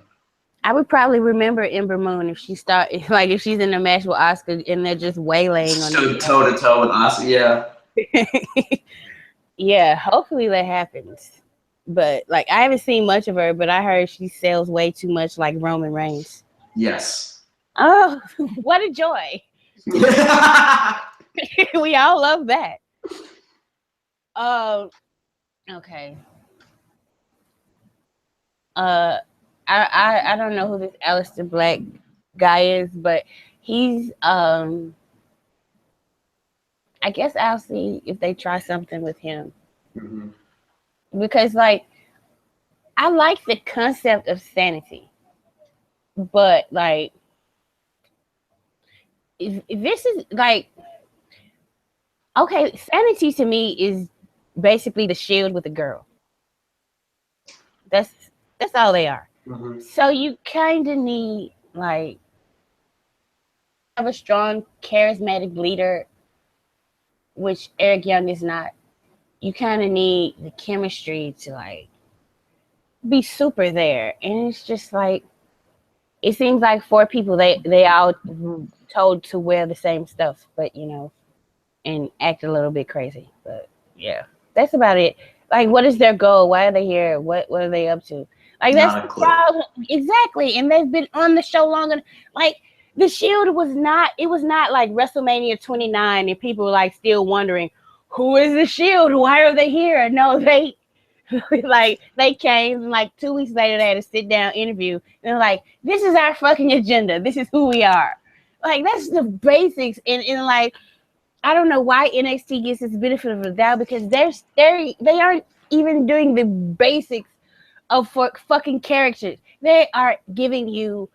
I would probably remember Ember Moon if she's in a match with Asuka and they're just waylaying on Stood toe to toe with Asuka, yeah. Yeah, hopefully that happens. But like I haven't seen much of her, but I heard she sells way too much like Roman Reigns. Yes. Oh, what a joy. We all love that. Okay. I don't know who this Aleister Black guy is, but he's I guess I'll see if they try something with him. Mm-hmm. Because like I like the concept of sanity, but like if this is like okay, sanity to me is basically the Shield with a girl. That's all they are. Mm-hmm. So you kind of need like have a strong, charismatic leader, which Eric Young is not. You kind of need the chemistry to like be super there, and it's just like it seems like 4 people they all told to wear the same stuff, but you know, and act a little bit crazy. But yeah, that's about it. Like, what is their goal? Why are they here? What are they up to? Like, that's the problem. Exactly. And they've been on the show longer. Like, the Shield was not like WrestleMania 29 and people were like still wondering, who is the Shield? Why are they here? No, they came and like 2 weeks later they had a sit down interview and they're like, this is our fucking agenda. This is who we are. Like, that's the basics. And like, I don't know why NXT gets this benefit of the doubt because they aren't even doing the basics of fucking characters. They are giving you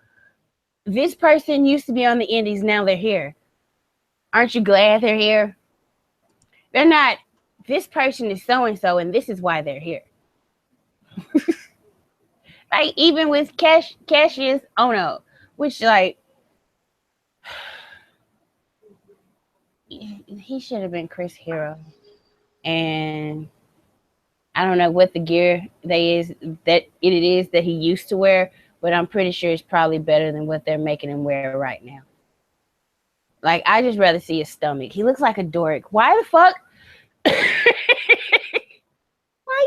this person used to be on the indies, now they're here. Aren't you glad they're here? They're not. This person is so and so, and this is why they're here. Like even with Cassius Ono, which like he should have been Chris Hero, and I don't know what the gear that it is that he used to wear, but I'm pretty sure it's probably better than what they're making him wear right now. Like, I just rather see his stomach. He looks like a dork. Why the fuck? Why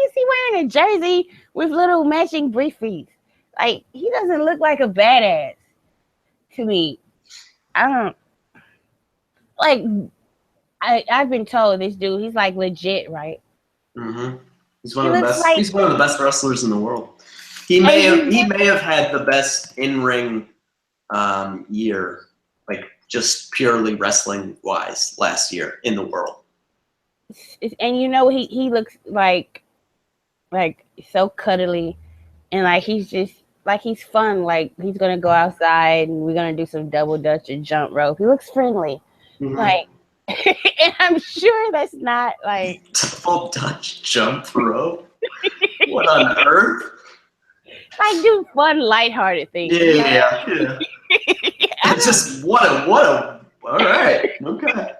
is he wearing a jersey with little matching briefcase? Like, he doesn't look like a badass to me. I don't like. I've been told this dude, he's like legit, right? Mm-hmm. He's one of the best. He's one of the best wrestlers in the world. He may have had the best in-ring year, like just purely wrestling wise, last year in the world. And you know, he looks like so cuddly, and like he's just like he's fun. Like he's gonna go outside and we're gonna do some double dutch and jump rope. He looks friendly, like. And I'm sure that's not like double dutch jump rope. What on earth? Like do fun, lighthearted things. Yeah. It's just what a. All right, okay.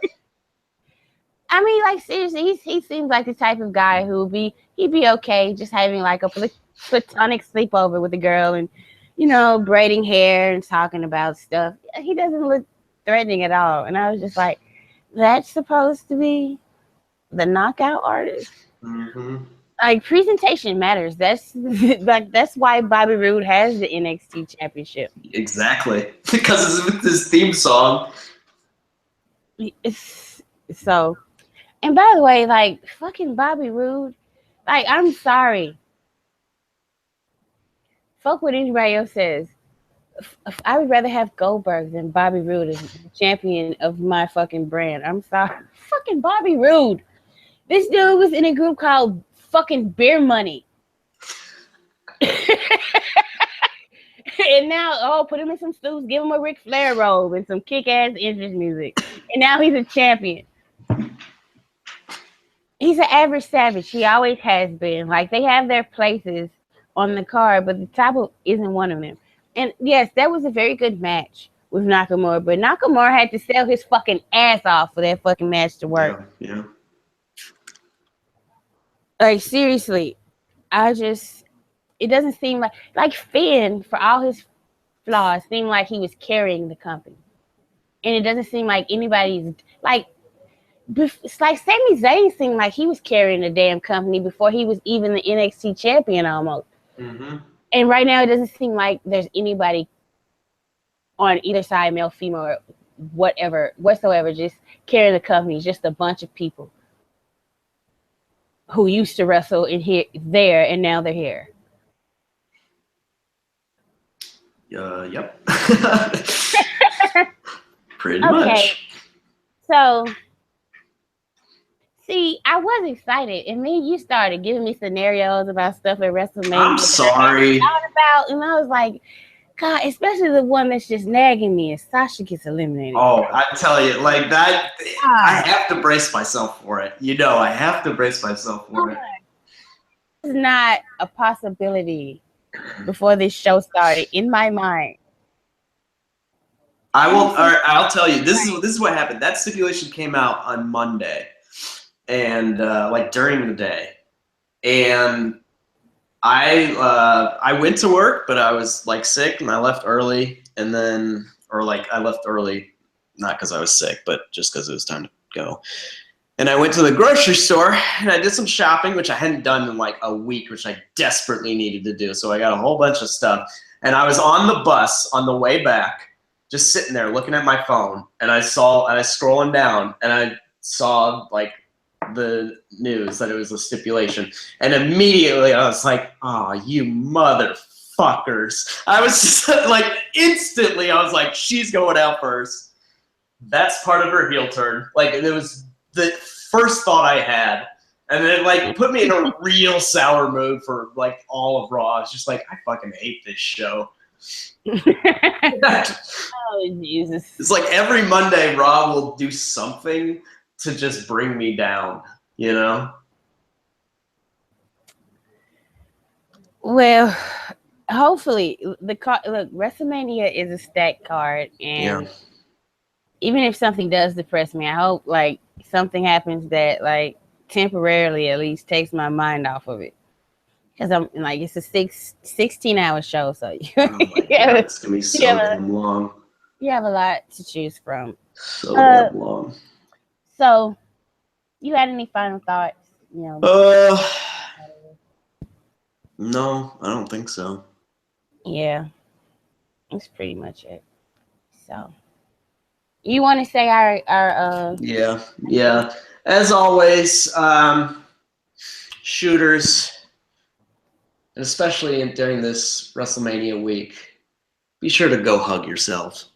I mean, like seriously, he seems like the type of guy who he'd be okay just having like a platonic sleepover with a girl and you know braiding hair and talking about stuff. He doesn't look threatening at all, and I was just like. That's supposed to be the knockout artist. Mm-hmm. Like presentation matters. That's like that's why Bobby Roode has the NXT championship. Exactly, because it's his theme song. So, and by the way, like fucking Bobby Roode, like I'm sorry. fuck what anybody else says. I would rather have Goldberg than Bobby Roode as the champion of my fucking brand. I'm sorry. Fucking Bobby Roode. This dude was in a group called fucking Beer Money. And now, put him in some suits, give him a Ric Flair robe and some kick-ass entrance music. And now he's a champion. He's an average savage. He always has been. Like, they have their places on the card, but the top isn't one of them. And yes, that was a very good match with Nakamura, but Nakamura had to sell his fucking ass off for that fucking match to work. Yeah. Like, seriously, it doesn't seem like Finn, for all his flaws, seemed like he was carrying the company. And it doesn't seem like anybody's, like, it's like Sami Zayn seemed like he was carrying the damn company before he was even the NXT champion almost. Mm-hmm. And right now, it doesn't seem like there's anybody on either side, male, female, or whatsoever, just carrying the company. Just a bunch of people who used to wrestle there, and now they're here. Yep. Pretty much. So, see, I was excited, and then you started giving me scenarios about stuff at WrestleMania. I'm sorry. And I was like, God, especially the one that's just nagging me, is Sasha gets eliminated. Oh, I tell you, like that, I have to brace myself for it. I have to brace myself for it. It's not a possibility before this show started in my mind. I'll tell you, this is what happened. That stipulation came out on Monday, and like during the day, and I went to work, but I was like sick, and I left early, and then I left early, not because I was sick, but just because it was time to go. And I went to the grocery store, and I did some shopping, which I hadn't done in like a week, which I desperately needed to do. So I got a whole bunch of stuff, and I was on the bus on the way back, just sitting there looking at my phone, and I was scrolling down, and I saw like the news that it was a stipulation, and immediately I was like, "Oh, you motherfuckers!" I was just like, instantly, I was like, "She's going out first." That's part of her heel turn. Like, it was the first thought I had, and then like put me in a real sour mood for like all of Raw. It's just like, I fucking hate this show. Oh, Jesus. It's like every Monday Raw will do something to just bring me down, Well, hopefully look, WrestleMania is a stacked card, and even if something does depress me, I hope like something happens that like temporarily at least takes my mind off of it. Because I'm like, it's a 16-hour show, so it's gonna be so damn long. You have a lot to choose from. So damn long. So, you had any final thoughts? No, I don't think so. Yeah, that's pretty much it. So, you want to say our Yeah. As always, shooters. And especially during this WrestleMania week, be sure to go hug yourselves.